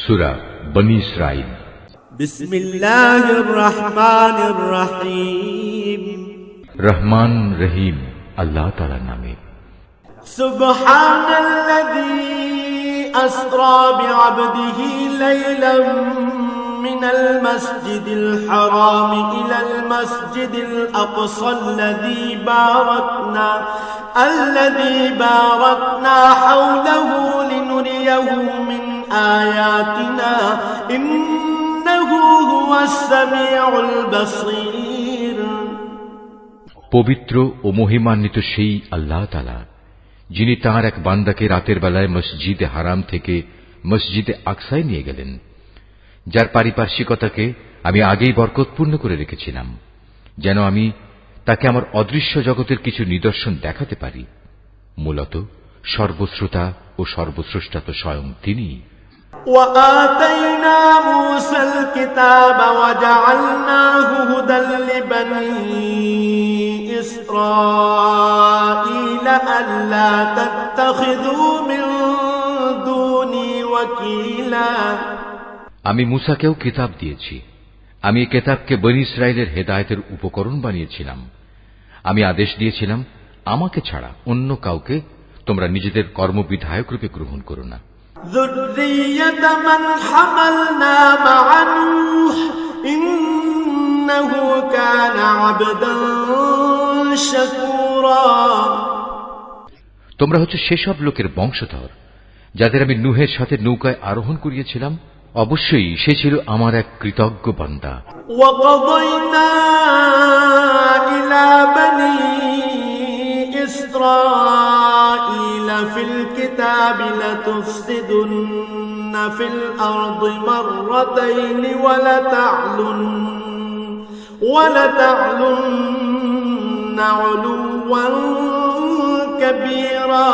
সূরা বনী ইসরাঈল। বিসমিল্লাহির রহমানির রহিম। রহমান রহিম আল্লাহ তাআলার নামে। সুবহানাল্লাযী আসরা বিআবদিহি লাইলাম মিনাল মাসজিদিল হারাম ইলাল মাসজিদিল আকসাল্লাযী বারাকনা হাওলাহু লিনুরিয়াহু মিন আয়াতিনা ইন্নাহু হুয়াস সামিউল বাসীর। পবিত্র ও মহিমান্বিত সেই আল্লাহ তাআলা, যিনি তাঁর এক বান্দাকে রাতের বেলায় মসজিদে হারাম থেকে মসজিদে আকসায় নিয়ে গেলেন, যার পারিপার্শ্বিকতাকে আমি আগেই বরকতপূর্ণ করে রেখেছিলাম, যেন আমি তাকে আমার অদৃশ্য জগতের কিছু নিদর্শন দেখাতে পারি। মূলত সর্বশ্রোতা ও সর্বস্রষ্টা তো স্বয়ং তিনিই। وآتينا موسى الكتاب وجعلناه هدى لبني إسرائيل ألا تتخذوا من دوني وكيلا। আমি মূসাকেও কিতাব দিয়েছি। আমি এই কিতাবকে বনী ইসরাইলের হেদায়েতের উপকরণ বানিয়েছিলাম। আমি আদেশ দিয়েছিলাম, আমাকে ছাড়া অন্য কাউকে তোমরা নিজেদের কর্মবিধায়ক রূপে গ্রহণ করো না। ذُرِّيَّةَ مَنْ حَمَلْنَا مَعَ نُوحٍ إِنَّهُ كَانَ عَبْدًا شَكُورًا। তোমরা হচ্ছে সেসব লোকের বংশধর যাদের আমি নূহের সাথে নৌকায় আরোহণ করিয়েছিলাম। অবশ্যই সে ছিল আমার এক কৃতজ্ঞ বান্দা। وَقَضَيْنَا إِلَى بَنِي إِسْرَائِيلَ فِي الْكِتَابِ لَتُفْسِدُنَّ فِي الْأَرْضِ مَرَّتَيْنِ وَلَتَعْلُنَّ عُلُوًّا كَبِيرًا।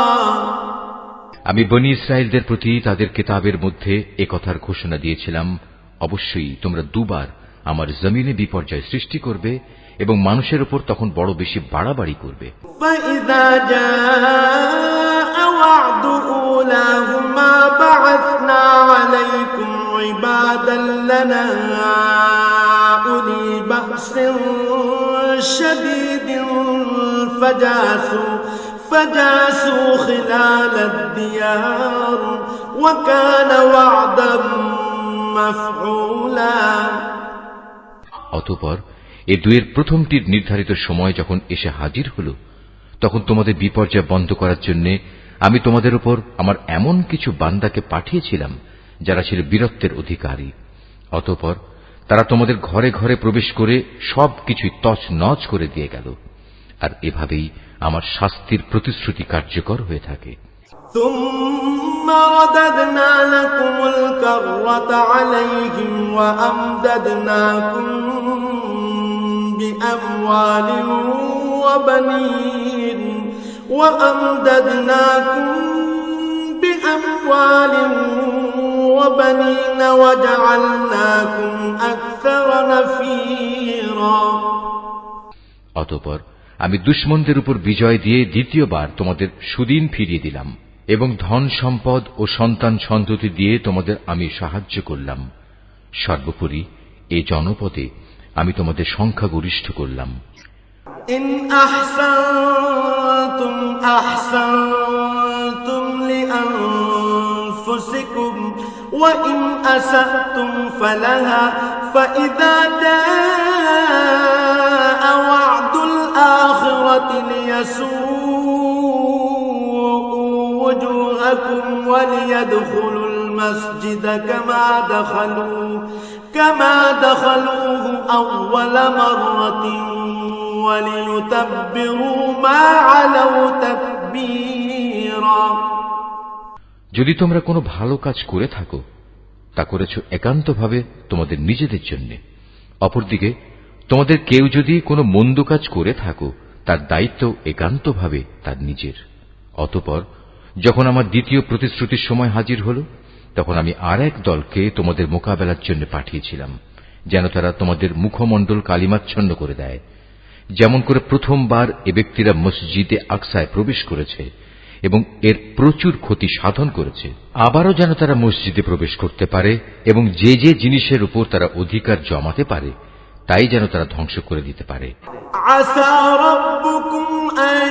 আমি বনী ইসরাইলদের প্রতি তাদের কিতাবের মধ্যে একথার ঘোষণা দিয়েছিলাম, অবশ্যই তোমরা দুবার আমার জমিনে বিপর্যয় সৃষ্টি করবে এবং মানুষের উপর তখন বড় বেশি বাড়াবাড়ি করবে। فَإِذَا جَاءَ وَعْدُ أُولَاهُمَا بَعَثْنَا عَلَيْكُمْ عِبَادًا لَّنَا أُولِي بَأْسٍ شَدِيدٍ فجاسوا خلال الديار وكان وعدا مفعولا। অতঃপর এ দুয়ের প্রথমটির নির্ধারিত সময় যখন এসে হাজির হল, তখন তোমাদের বিপর্যয় বন্ধ করার জন্য আমি তোমাদের উপর আমার এমন কিছু বান্দাকে পাঠিয়েছিলাম যারা ছিল বীরত্বের অধিকারী। অতঃপর তারা তোমাদের ঘরে ঘরে প্রবেশ করে সবকিছুই তছনছ করে দিয়ে গেল। আর এভাবেই আমার শাস্তির প্রতিশ্রুতি কার্যকর হয়ে থাকে। ثم رددنا لكم الكرة عليهم وأمددناكم بأموال وبنين وجعلناكم أكثر نفيرا। অতঃপর আমি দুশমনদের উপর বিজয় দিয়ে দ্বিতীয়বার তোমাদের সুদিন ফিরিয়ে দিলাম এবং ধন সম্পদ ও সন্তান সন্ততি দিয়ে তোমাদের আমি সাহায্য করলাম। সর্বোপরি এই জনপদে আমি তোমাদের সংখ্যাগরিষ্ঠ করলাম। ইন আহসানতুম আহসানতুম লিআনফুসিকুম ওয়া ইন আসাতুম ফালাহা ফাইযা জাআ ওয়া'দুল আখিরাতি লিয়াসু'উ وجوهكم وليدخلوا المسجد كما دخلوه أول مرة وليتبروا ما علوا تتبيرا। যদি তোমরা কোনো ভালো কাজ করে থাকো, তা করেছ একান্তভাবে তোমাদের নিজেদের জন্য। অপরদিকে তোমাদের কেউ যদি কোনো মন্দ কাজ করে থাকো, তার দায়িত্ব একান্তভাবে তার নিজের। অতঃপর যখন আমার দ্বিতীয় প্রতিশ্রুতির সময় হাজির হল, তখন আমি আর এক দলকে তোমাদের মোকাবেলার জন্য পাঠিয়েছিলাম, যেন তারা তোমাদের মুখমণ্ডল কালিমাচ্ছন্ন করে দেয়। যেমন করে প্রথমবার এ ব্যক্তিরা মসজিদে আকসায় প্রবেশ করেছে এবং এর প্রচুর ক্ষতি সাধন করেছে। আবারও যেন তারা মসজিদে প্রবেশ করতে পারে এবং যে যে জিনিসের উপর তারা অধিকার জমাতে পারে তাই যেন তারা ধ্বংস করে দিতে পারে। আসা রাব্বুকুম আন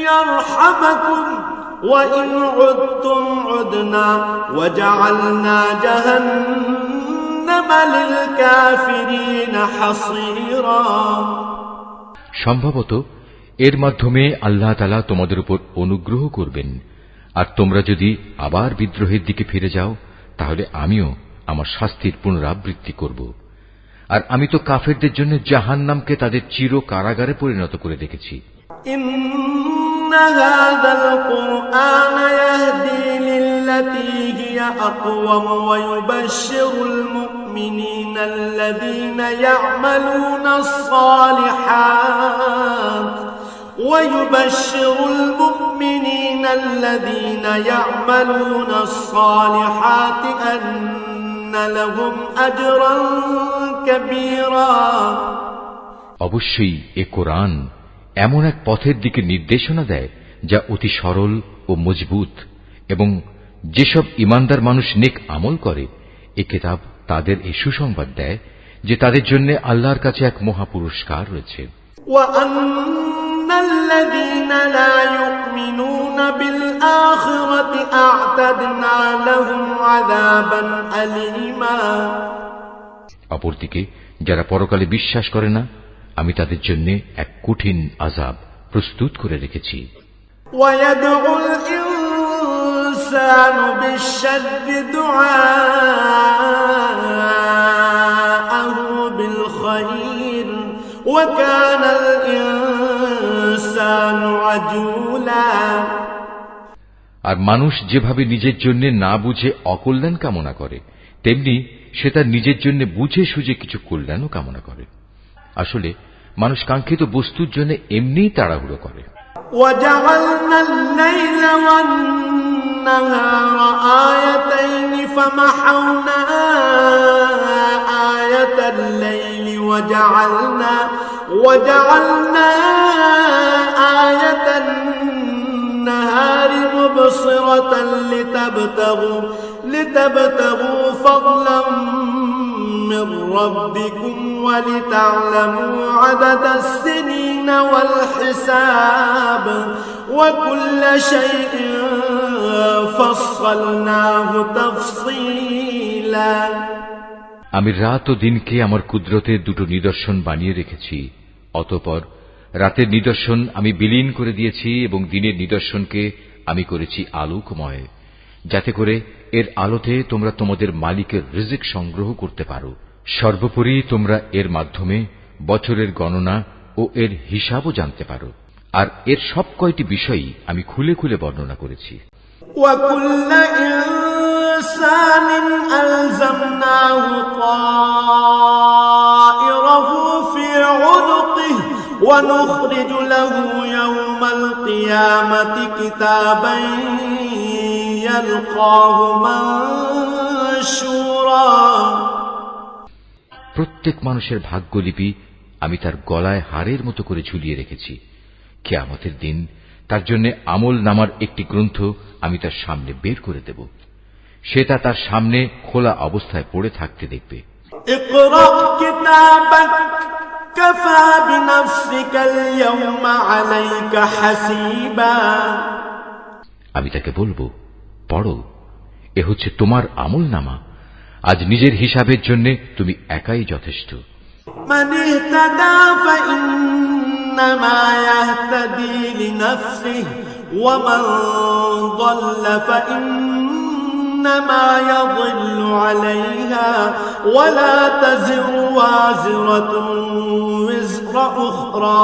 ইয়ারহামাকুম ওয়া ইন উদতুম উদনা ওয়া জাআলনা জাহান্নামা লিল কাফিরিনা হাসীরা। সম্ভবত এর মাধ্যমে আল্লাহ তাআলা তোমাদের উপর অনুগ্রহ করবেন, আর তোমরা যদি আবার বিদ্রোহের দিকে ফিরে যাও তাহলে আমিও আমার শাস্তির পুনরাবৃত্তি করব। আর আমি তো কাফেরদের জন্য জাহান্নামকে তাদের চির কারাগারে পরিণত করে রেখেছি। ইন্না হাযাল কুরআন ইয়াহদি লিল্লাতী হিয়া আকওয়াম ওয়া ইউবাশশিরুল মুমিনিনা আল্লাযীনা ইয়া'মালুনাস সালিহাত ويبشر المؤمنين الذين يعملون الصالحات أن لهم أجرا كبيرا। অবশ্যই এ কোরআন এমন এক পথের দিকে নির্দেশনা দেয় যা অতি সরল ও মজবুত, এবং যেসব ঈমানদার মানুষ নেক আমল করে এ কিতাব তাদের এই সুসংবাদ দেয় যে তাদের জন্য আল্লাহর কাছে এক মহা পুরস্কার রয়েছে। الذين لا يؤمنون بالآخرة أعتدنا لهم عذابا أليما। অপরদিকে যারা পরকালে বিশ্বাস করে না আমি তাদের জন্য এক কঠিন আযাব প্রস্তুত করে রেখেছি। ويدعو الإنسان بالشر دعاءه بالخير وكان الإنسان عجولا। আর মানুষ যেভাবে নিজের জন্য না বুঝে অকল্যাণ কামনা করে তেমনি সে তার নিজের জন্য বুঝে সুঝে কিছু কল্যাণও কামনা করে। আসলে মানুষ কাঙ্ক্ষিত বস্তুর জন্য এমনিই তাড়াহুড়ো করে। وجعلنا الليل والنهار آيتين فمحونا آية الليل وجعلنا آية النهار مبصرة لتبتغوا فضلا من ربكم ولتعلموا عدد السنين والحساب وكل شيء فصلناه تفصيلا। আমি রাত ও দিনকে আমার কুদরতের দুটো নিদর্শন বানিয়ে রেখেছি, অতঃপর রাতের নিদর্শন আমি বিলীন করে দিয়েছি এবং দিনের নিদর্শনকে আমি করেছি আলোকময়, যাতে করে এর আলোতে তোমরা তোমাদের মালিকের রিজিক সংগ্রহ করতে পারো। সর্বোপরি তোমরা এর মাধ্যমে বছরের গণনা ও এর হিসাবও জানতে পারো। আর এর সব কয়টি বিষয়ই আমি খুলে খুলে বর্ণনা করেছি। وَكُلَّ إِنسَانٍ أَلْزَمْنَاهُ طَائِرَهُ فِي عُنُقِهِ وَنُخْرِجُ لَهُ يَوْمَ الْقِيَامَةِ كِتَابًا يَلْقَاهُ مَنشُورًا। প্রত্যেক মানুষের ভাগ্যলিপি আমি তার গলায় হারের মতো করে ঝুলিয়ে রেখেছি। কিয়ামতের দিন তার জন্য আমল নামার একটি গ্রন্থ আমি তার সামনে বের করে দেব। সে তা তার সামনে খোলা অবস্থায় পড়ে থাকতে দেখবে। اقرأ كتابك كفى بنفسك اليوم عليك حسيبا। আমি তাকে বলবো, পড়ো, এ হচ্ছে তোমার আমল নামা, আজ নিজের হিসাবের জন্য তুমি একাই যথেষ্ট। من اهتدى فإنما يهتدي لنفسه ومن ضل فإنما يضل عليها ولا تزر وازرة وزر أخرى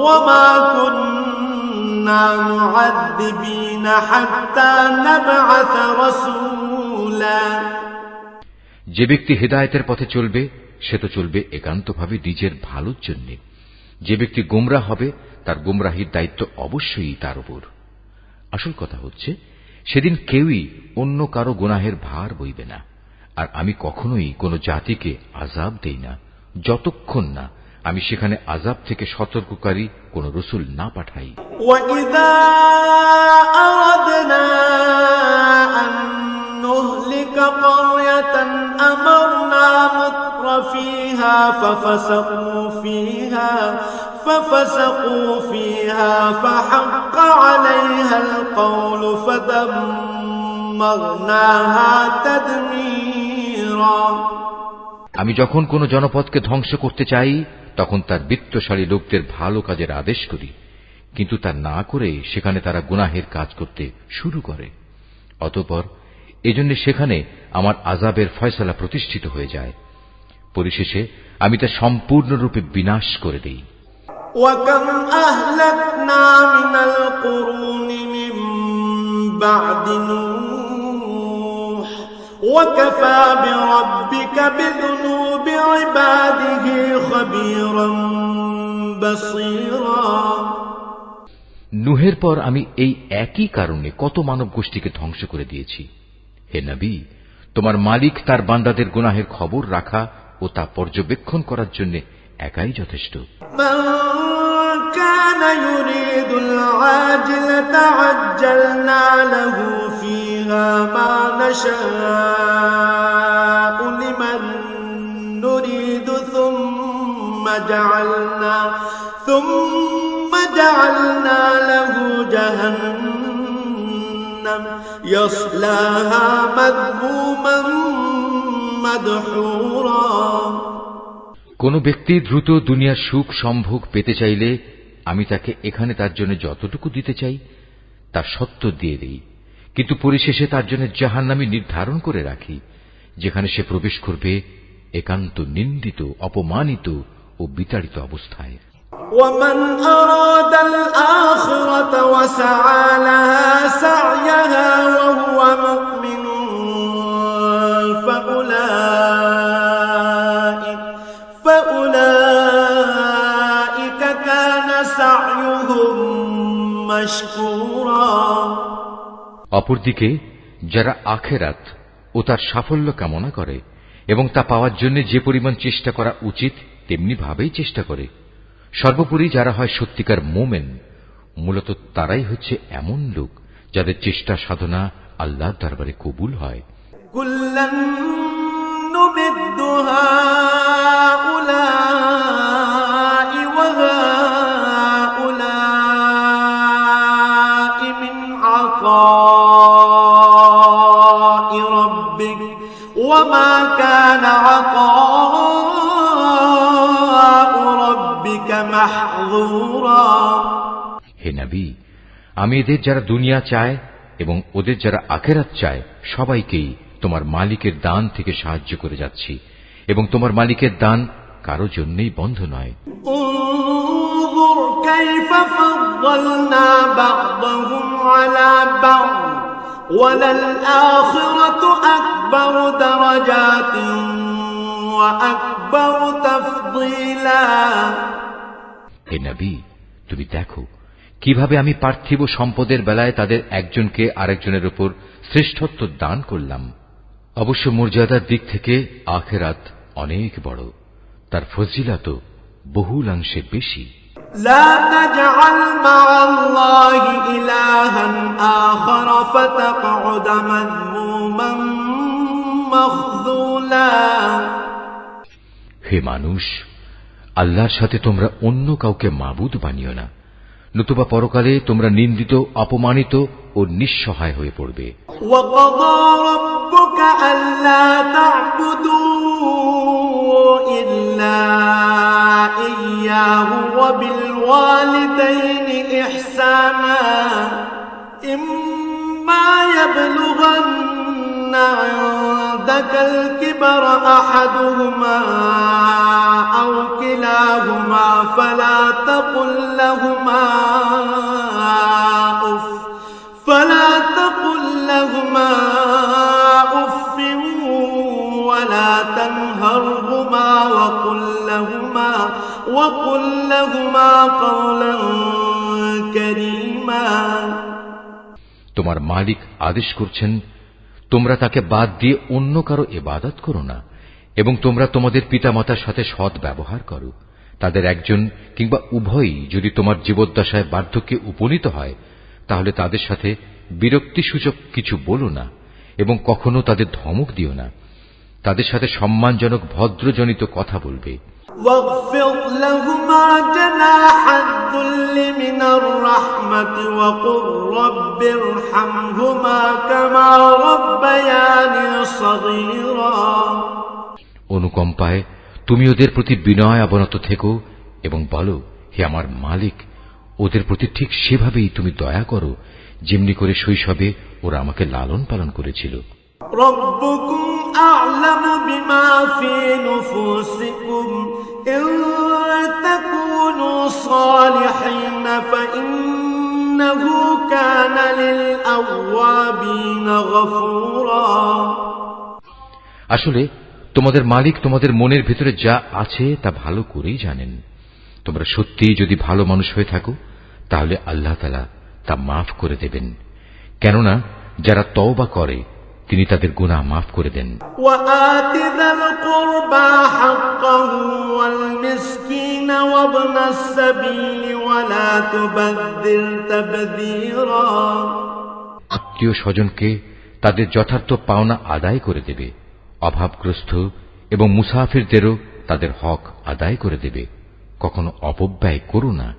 وما كنا معذبين حتى نبعث رسولا। যে ব্যক্তি হেদায়েতের পথে চলবে সে তো চলবে একান্তভাবে নিজের ভালোর জন্য। যে ব্যক্তি গোমরাহ হবে তার গোমরাহির দায়িত্ব অবশ্যই তার উপর। আসল কথা হচ্ছে সেদিন কেউই অন্য কারো গুনাহের ভার বইবে না। আর আমি কখনোই কোনো জাতিকে আযাব দেই না যতক্ষণ না আমি সেখানে আযাব থেকে সতর্ককারী কোন রাসূল না পাঠাই। وَإِذَا أَرَدْنَا أَن نُّهْلِكَ قَرْيَةً أَمَرْنَا مُتْرَفِيهَا فَفَسَقُوا فِيهَا فَحَقَّ عَلَيْهَا الْقَوْلُ فَدَمَّرْنَاهَا تَدْمِيرًا। আমি যখন কোন জনপদকে ধ্বংস করতে চাই তখন তার বিত্তশালী লোকদের ভালো কাজের আদেশ করি, কিন্তু তা না করে সেখানে তারা গুনাহের কাজ করতে শুরু করে। অতঃপর এজন্য সেখানে আমার আযাবের ফয়সালা প্রতিষ্ঠিত হয়ে যায়। পরিশেষে আমি তা সম্পূর্ণরূপে বিনাশ করে দেই। وَكَمْ أَهْلَكْنَا مِنَ الْقُرُونِ مِنْ بَعْدِ نُوحٍ وَكَفَى بِرَبِّكَ بِذُنُوبِ عِبَادِهِ خَبِيرًا بَصِيرًا। নূহের পর আমি এই একই কারণে কত মানব গোষ্ঠীকে ধ্বংস করে দিয়েছি। হে নবী, তোমার মালিক তার বান্দাদের গুনাহের খবর রাখা ও তা পর্যবেক্ষণ করার জন্য একাই যথেষ্ট। من كان يريد العاجلة عجلنا له فيها ما نشاء لمن نريد ثم جعلنا له جهنم يصلاها مذموما مدحورا। কোন ব্যক্তি দ্রুত দুনিয়ার সুখ সম্ভোগ পেতে চাইলে আমি তাকে এখানে তার জন্য যতটুকু দিতে চাই তার সত্য দিয়ে দেই, কিন্তু পরিশেষে তার জন্য জাহান্নামী নির্ধারণ করে রাখি, যেখানে সে প্রবেশ করবে একান্ত নিন্দিত, অপমানিত ও বিতাড়িত অবস্থায়। ومن أراد الآخرة وسعى لها سعيها وهو مؤمن فأولئك كان سعيهم مشكورا। অপরদিকে যারা আখিরাত ও তার সাফল্য কামনা করে এবং তা পাওয়ার জন্য যে পরিমাণ চেষ্টা করা উচিত তেমনি ভাবেই চেষ্টা করে, সর্বোপরি যারা হয় সত্যিকার মোমেন, মূলত তারাই হচ্ছে এমন লোক যাদের চেষ্টা সাধনা আল্লাহর দরবারে কবুল হয়। কুল্লান নুমিদ্দু হাউলাই ওয়া হাউলাই মিন আতাই রাব্বিক ওয়া মা কানা আতাউ রাব্বিকা মাহযুরা। হে নবী, আমি এদের যারা দুনিয়া চায় এবং ওদের যারা আখিরাত চায় সবাইকেই তোমার মালিকের দান থেকে সাহায্য করে যাচ্ছি, এবং তোমার মালিকের দান কারো জন্যই বন্ধ নয়। انظر كيف فضلنا بعضهم على بعض وللآخرة أكبر درجات وأكبر تفضيلا। হে নবী, তুমি দেখো কিভাবে আমি পার্থিব সম্পদের বেলায় তাদের একজনকে আরেকজনের উপর শ্রেষ্ঠত্ব দান করলাম। অবশ্য মর্যাদার দিক থেকে আখিরাত অনেক বড়, তার ফজিলত বহুলাংশে বেশি। لا تجعل مع الله إلها آخر فتقعد مذموما مخذولا। হে মানুষ, আল্লাহর সাথে তোমরা অন্য কাউকে মাবুদ বানিও না, নতুবা পরকালে তোমরা নিন্দিত, অপমানিত ও নিঃসহায় হয়ে পড়বে। وَقَضَى رَبُّكَ أَلَّا تَعْبُدُوا إِلَّا إِيَّاهُ وَبِالْوَالِدَيْنِ إِحْسَانًا إِمَّا يَبْلُغَنَّ عِندَكَ الْكِبَرَ أَحَدُهُمَا أَوْ كِلَاهُمَا فَلَا تَقُل لَّهُمَا أُفٍّ ولا تنهرهما وقل لهما قولا كريما। তোমার মালিক আদেশ করছেন, তোমরা তাকে বাদ দিয়ে অন্য কারো ইবাদত করো না, এবং তোমরা তোমাদের পিতামাতার সাথে সৎ ব্যবহার করো, তাদের একজন কিংবা উভয়ই যদি তোমার জীবদ্দশায় বার্ধক্যে উপনীত হয়, তাহলে তাদের সাথে বিরক্তিসূচক কিছু বলো না এবং কখনো তাদের ধমক দিও না। তাদের সাথে সম্মানজনক ভদ্রজনিত কথা বলবে। واخفض لهما جناح الذل من الرحمة وقل رب ارحمهما كما ربياني صغيرا। অনুকম্পায় তুমি ওদের প্রতি বিনয় অবনত থেকো এবং বলো, হে আমার মালিক, ওদের প্রতি ঠিক সেভাবেই তুমি দয়া করো যেমনি করে শৈশবে ওরা আমাকে লালন পালন করেছিল। ربكم أعلم بما في نفوسكم إن تكونوا صالحين فإنه كان للأوابين غفورا। আসলে তোমাদের মালিক তোমাদের মনের ভিতরে যা আছে তা ভালো করেই জানেন। তোমরা সত্যিই যদি ভালো মানুষ হয়ে থাকো তাহলে আল্লাহ তাআলা তা মাফ করে দেবেন, কেননা যারা তওবা করে তিনি তাদের গুনাহ মাফ করে দেন। وآت ذا القربى حقه والمسكين وابن السبيل ولا تبذر تبذيرا। আত্মীয় স্বজনকে তাদের যথার্থ পাওনা আদায় করে দেবে, অভাবগ্রস্ত এবং মুসাফিরদেরও তাদের হক আদায় করে দেবে, কখনো অপব্যয় করো না।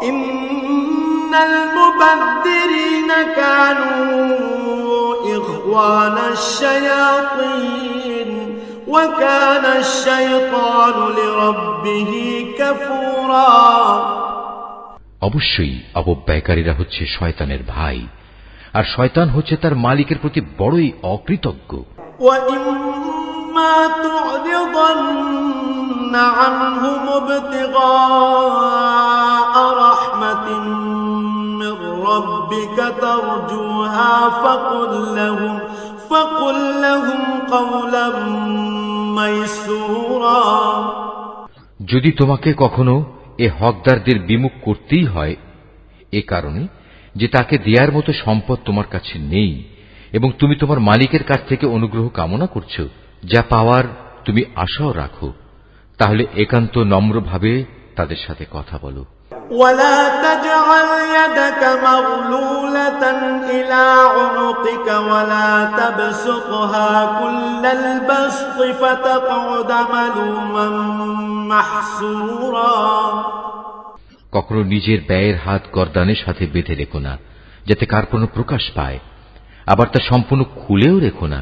ইন্নাল মুবাদদিরিনা কানু ইখওয়ানাশ শায়াতিন ওয়া কানাশ শাইতানু লিরাব্বিহি কাফুরা। অবশ্যই অপব্যয়কারীরা হচ্ছে শয়তানের ভাই, আর শয়তান হচ্ছে তার মালিকের প্রতি বড়ই অকৃতজ্ঞ। وَإِمَّا تُعْرِضَنَّ عَنْهُمُ ابْتِغَاءَ رَحْمَةٍ مِّن رَّبِّكَ تَرْجُوهَا فَقُل لَّهُمْ قَوْلًا مَّيْسُورًا। যদি তোমাকে কখনো এ হকদারদের বিমুখ করতেই হয়, এ কারণে যে তাকে দেয়ার মতো সম্পদ তোমার কাছে নেই এবং তুমি তোমার মালিকের কাছ থেকে অনুগ্রহ কামনা করছো, যা পাওয়ার তুমি আশাও রাখো, তাহলে একান্ত নম্রভাবে তাদের সাথে কথা বলো। ولا تجعل يدك مغلولة إلى عنقك ولا تبسطها كل البسط فتقعد ملوما محسورا। কখনো নিজের ব্যয়ের হাত গর্দানের সাথে বেঁধে রেখো না, যাতে কার্পণ্য প্রকাশ পায়, আবার তা সম্পূর্ণ খুলেও রেখো না,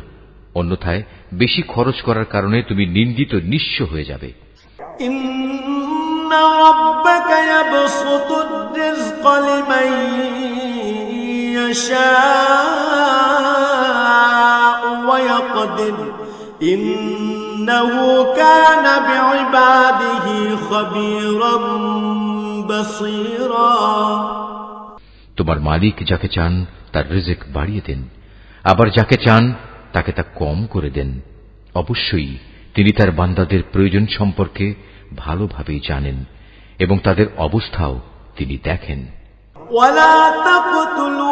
অন্যথায় বেশি খরচ করার কারণে তুমি নিন্দিত নিঃস্ব হয়ে যাবে। ইন্না রাব্বাকা ইয়াবসুতুর রিজকা লিমান ইয়াশাউ ওয়া ইয়াকদির ইন্নাহু কানা বিইবাদিহি খাবীরাম বাসীরা। তোমার মালিক যাকে চান তার রিজিক বাড়িয়ে দেন, আবার যাকে চান তাকে তা কম করে দেন। অবশ্যই তিনি তার বান্দাদের প্রয়োজন সম্পর্কে ভালোভাবেই জানেন এবং তাদের অবস্থাও তিনি দেখেন। ওয়ালা তাকতুলু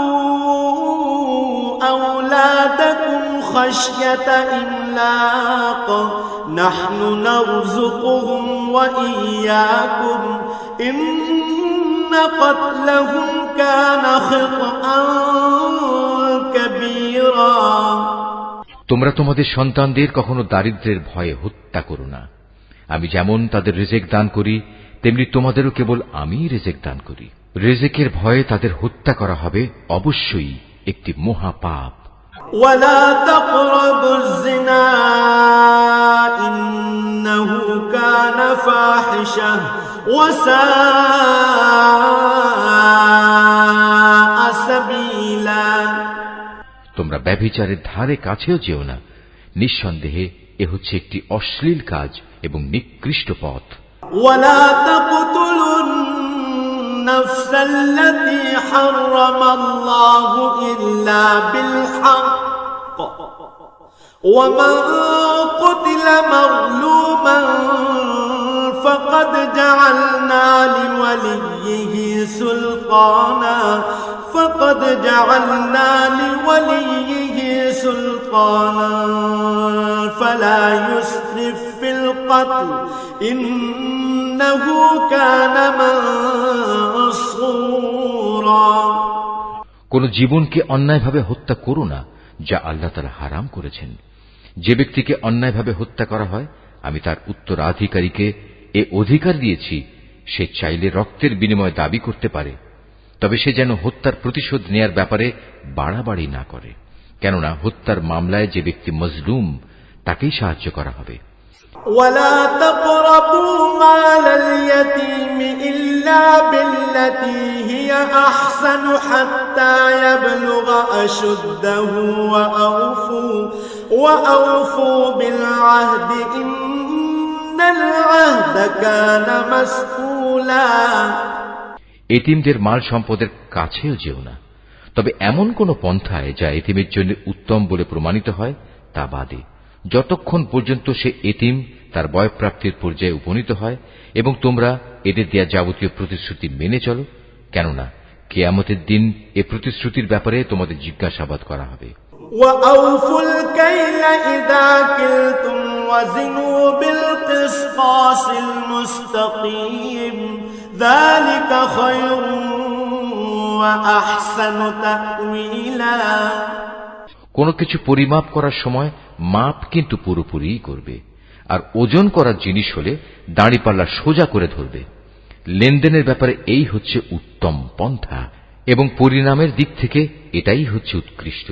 আওলাদাকুম খাশয়াতা ইমলাক নাহনু নারযুকুহুম ওয়া ইয়্যাকুম ইন্না ক্বাতলাহুম কানা খিতআন কাবীরা। তোমরা তোমাদের সন্তানদের কখনো দারিদ্র্যের ভয়ে হত্যা করো না। আমি যেমন তাদের রিজিক দান করি, তেমনি তোমাদেরও কেবল আমিই রিজিক দান করি। রিজিকের ভয়ে তাদের হত্যা করা হবে অবশ্যই একটি মহাপাপ। ওয়ালা তাকরাবুজ জিনা ইন্নাহু কানা ফাহিশাহ ওয়া সাআ সাবিলা। তোমরা ব্যভিচারের ধারে কাছেও যেও না, নিঃসন্দেহে এ হচ্ছে একটি অশ্লীল কাজ এবং নিকৃষ্ট পথ। ওয়ালা তাকতুলুন নাফসাল্লাতী হারামাল্লাহু ইল্লা বিল হক ওয়া মান কুতিলা মাযলুমান ফাকাদ জাআলনা লিওয়ালিয়্যিহি সুলতানা فقد جعلنا لوليه سلطانا سلطانا فلا يسرف في القتل إنه كان منصورا। কোন জীবনকে অন্যায়ভাবে হত্যা করো না যা আল্লাহ তাআলা হারাম করেছেন। যে ব্যক্তিকে অন্যায়ভাবে হত্যা করা হয় আমি তার উত্তরাধিকারীকে এ অধিকার দিয়েছি সে চাইলে রক্তের বিনিময়ে দাবি করতে পারে, তবে সে যেন হত্যার প্রতিশোধ নেয়ার ব্যাপারে বাড়াবাড়ি না করে, কেননা হত্যার মামলায় যে ব্যক্তি মজলুম তাকেই সাহায্য করা হবে। ولا تقربوا مال اليتيم إلا بالتي هي أحسن حتى يبلغ أشده وأوفوا بالعهد إن العهد كان مسؤولا। এতিমদের মাল সম্পদের কাছেও যেও না, তবে এমন কোন পন্থায় যা এতিমের জন্য উত্তম বলে প্রমাণিত হয় তা বাদে, যতক্ষণ পর্যন্ত সে এতিম তার বয়ঃপ্রাপ্তির পর্যায়ে উপনীত হয়, এবং তোমরা এদের দেয়া যাবতীয় প্রতিশ্রুতি মেনে চলো, কেননা কিয়ামতের দিন এ প্রতিশ্রুতির ব্যাপারে তোমাদের জিজ্ঞাসাবাদ করা হবে। وأوفوا الكيل إذا كلتم وزنوا بالقسطاس المستقيم ذلك خير وأحسن تأويلا। কোন কিছু পরিমাপ করার সময় মাপ কিন্তু পুরোপুরি করবে, আর ওজন করার জিনিস হলে দাঁড়িপাল্লা সোজা করে ধরবে। লেনদেনের ব্যাপারে এই হচ্ছে উত্তম পন্থা, এবং পরিণামের দিক থেকে এটাই হচ্ছে উৎকৃষ্ট।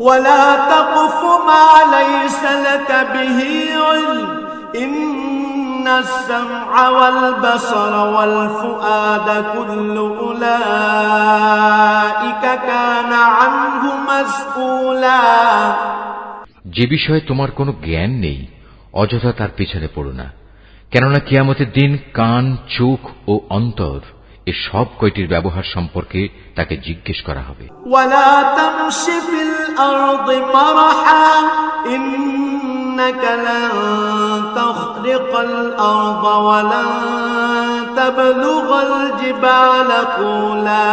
ولا تقف ما ليس لك به علم إن السمع والبصر والفؤاد كل أولئك كان عنه مسؤولا। যে বিষয়ে তোমার কোনো জ্ঞান নেই অযথা তার পেছনে পড়ো না, কেননা কিয়ামতের দিন কান, চোখ ও অন্তর এ সব কয়টির ব্যবহার সম্পর্কে তাকে জিজ্ঞেস করা হবে। ولا تمش في الأرض مرحا إنك لن تخرق الأرض ولن تبلغ الجبال طولا।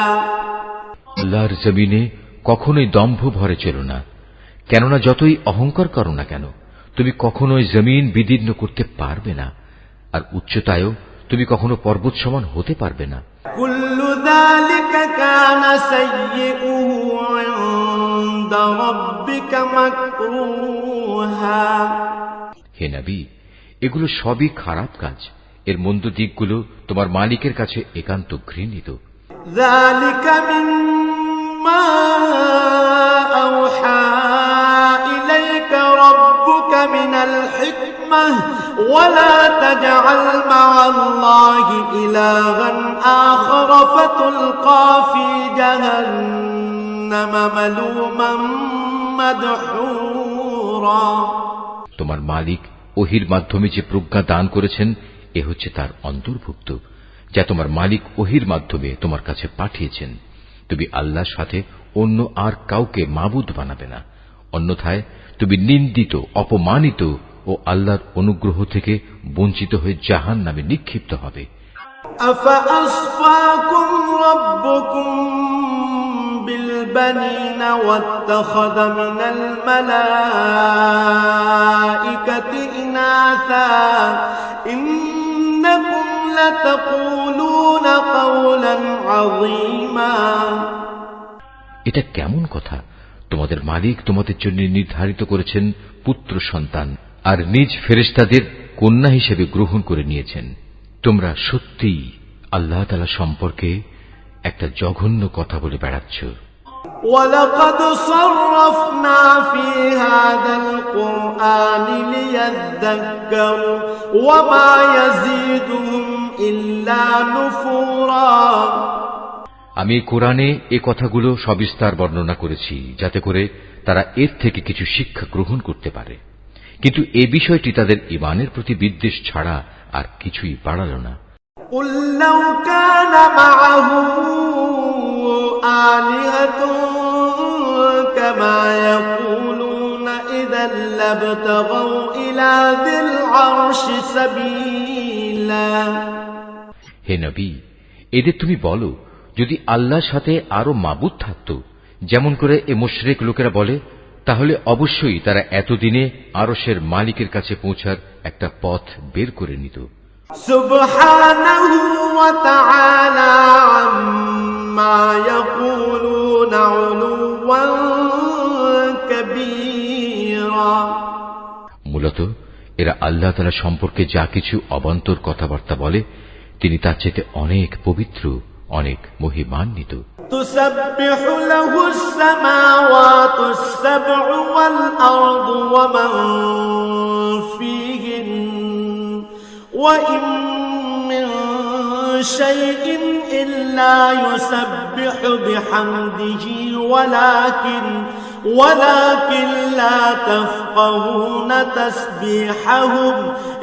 আল্লাহর জমিনে কখনোই দম্ভ ভরে চলো না, কেননা যতই অহংকার করো না কেন তুমি কখনোই জমিন বিদীর্ণ করতে পারবে না, আর উচ্চতায়ও তুমি কখনো পর্বত সমান হতে পারবে না। كل ذلك كان سيئه عند ربك مكروها। হে নবী, এগুলো সবই খারাপ কাজ, এর মন্দ দিকগুলো তোমার মালিকের কাছে একান্ত ঘৃণিত। ذلك مما أوحى إليك ربك من الحكمة ولا تجعل مع الله إلها آخر فتلقى في جهنم ملوما مدحورا। তোমার মালিক ওহির মাধ্যমে যে প্রজ্ঞা দান করেছেন এ হচ্ছে তার অন্তর্ভুক্ত, যা তোমার মালিক ওহির মাধ্যমে তোমার কাছে পাঠিয়েছেন। তুমি আল্লাহর সাথে অন্য আর কাউকে মাবুদ বানাবে না, অন্যথায় তুমি নিন্দিত, অপমানিত ও আল্লাহর অনুগ্রহ থেকে বঞ্চিত হয়ে জাহান্নামে নিক্ষিপ্ত হবে। أفأصفاكم ربكم بالبنين واتخذ من الملائكة إناثا إنكم لتقولون قولا عظيما। এটা কেমন কথা? তোমাদের মালিক তোমাদের জন্য নির্ধারিত করেছেন পুত্র সন্তান, আর নিজ ফেরেশতাদের কন্যা হিসেবে গ্রহণ করে নিয়েছেন। তোমরা সত্যিই আল্লাহ তাআলা সম্পর্কে একটা জঘন্য কথা বলে বেড়াচ্ছ। وَلَقَدْ صَرَّفْنَا فِي هَذَا الْقُرْآنِ لِيَذَّكَّرُوا وَمَا يَزِيدُهُمْ إِلَّا نُفُورًا। আমি কোরআনে এ কথাগুলো সবিস্তার বর্ণনা করেছি যাতে করে তারা এর থেকে কিছু শিক্ষা গ্রহণ করতে পারে, কিন্তু এ বিষয়টি তাদের ঈমানের প্রতি বিদ্বেষ ছাড়া আর কিছুই বাড়াল না। قُلْ لَوْ كَانَ مَعَهُ آلِهَةٌ كَمَا يَقُولُونَ إِذًا لَابْتَغَوْا إِلَى ذِي الْعَرْشِ سَبِيلًا। হে নবী, এদের তুমি বলো, যদি আল্লাহর সাথে আরো মাবুদ থাকত, যেমন করে এ মুশরিক লোকেরা বলে, তাহলে অবশ্যই তারা এতদিনে আরশের মালিকের কাছে পৌঁছার একটা পথ বের করে নিত। সুবহানাহু ওয়া তাআলা আম্মা ইয়াকুলুনা উলুওয়ান কাবীরা। মূলত এরা আল্লাহ তাআলা সম্পর্কে যা কিছু অবান্তর কথাবার্তা বলে তিনি তার চেয়ে অনেক পবিত্র, অনেক মহিমান্বিত। تسبح له السماوات السبع والأرض ومن فيهن وإن من شيء إلا يسبح بحمده ولكن لا تفقهون تسبيحهم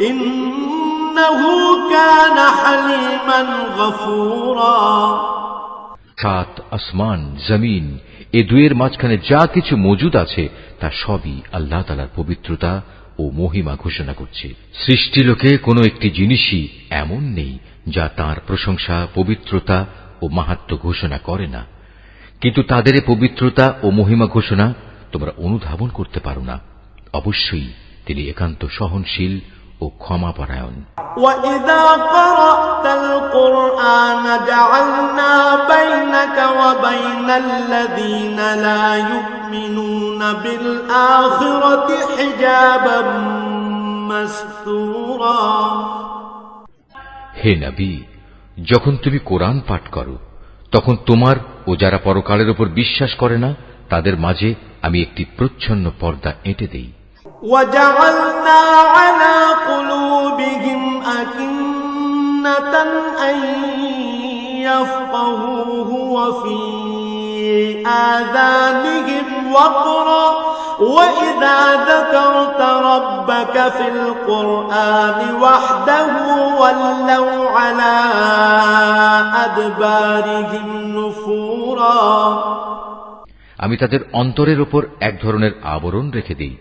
إنه كان حليما غفورا। সাত আসমান, জমিন এ দুয়ের মাঝখানে যা কিছু মজুদ আছে তা সবই আল্লাহ তাআলার পবিত্রতা ও মহিমা ঘোষণা করছে। সৃষ্টিলোকে কোনো একটি জিনিসই এমন নেই যা তার প্রশংসা, পবিত্রতা ও মাহাত্ম্য ঘোষণা করে না, কিন্তু তাদের পবিত্রতা ও মহিমা ঘোষণা তোমরা অনুধাবন করতে পারো না। অবশ্যই তিনি একান্ত সহনশীল ও ক্ষমাপরায়ণ। وَإِذَا قَرَأْتَ الْقُرْآنَ جَعَلْنَا بَيْنَكَ وَبَيْنَ الَّذِينَ لَا يُؤْمِنُونَ بِالْآخِرَةِ حِجَابًا مَسْتُورًا। হে নবী, যখন তুমি কোরআন পাঠ করো তখন তোমার ও যারা পরকালের উপর বিশ্বাস করে না তাদের মাঝে আমি একটি প্রচ্ছন্ন পর্দা এঁটে দেই। وَجَعَلْنَا عَلَى قُلُوبِهِمْ أَكِنَّةً أَن يَفْقَهُوهُ وَفِي آذَانِهِمْ وَقْرًا وَإِذَا ذَكَرْتَ رَبَّكَ فِي الْقُرْآنِ وَحْدَهُ وَلَّوْا عَلَى أَدْبَارِهِمْ نُفُورًا। আমি তাদের অন্তরের উপর এক ধরনের আবরণ রেখে দেই,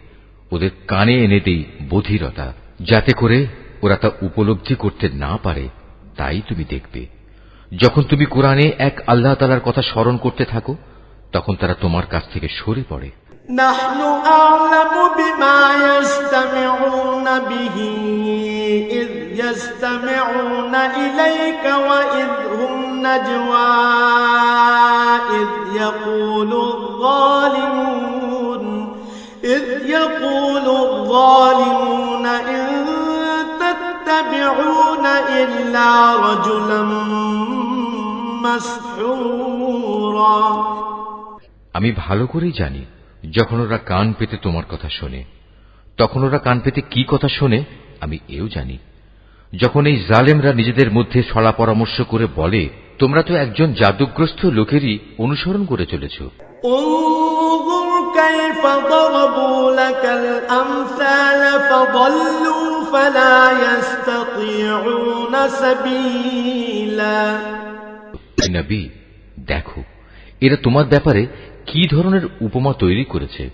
ওদের কানে এনে দেই বধিরতা, যাতে করে ওরা তা উপলব্ধি করতে না পারে। তাই তুমি দেখবে যখন তুমি কোরআনে এক আল্লাহ তাআলার কথা স্মরণ করতে থাকো তখন তারা তোমার কাছ থেকে সরে পড়ে। নাহনু আ'লামু বিমা ইয়াসতামিউনা বিহি ইয ইয়াসতামিউনা ইলাইকা ওয়া ইয হুম নাজওয়া ইয ইয়াকুলু الظالمون إن تتبعون إلا رجلا مسحورا। আমি ভালো করেই জানি যখন ওরা কান পেতে তোমার কথা শোনে তখন ওরা কান পেতে কি কথা শোনে আমি এও জানি। যখন এই জালেমরা নিজেদের মধ্যে ছলা পরামর্শ করে বলে তোমরা তো একজন জাদুগ্রস্ত লোকেরই অনুসরণ করে চলেছ। انظر كيف ضربوا لك الأمثال فضلوا فلا يستطيعون سبيلا। নবী, দেখো এরা তোমার ব্যাপারে কি ধরনের উপমা তৈরি করেছে।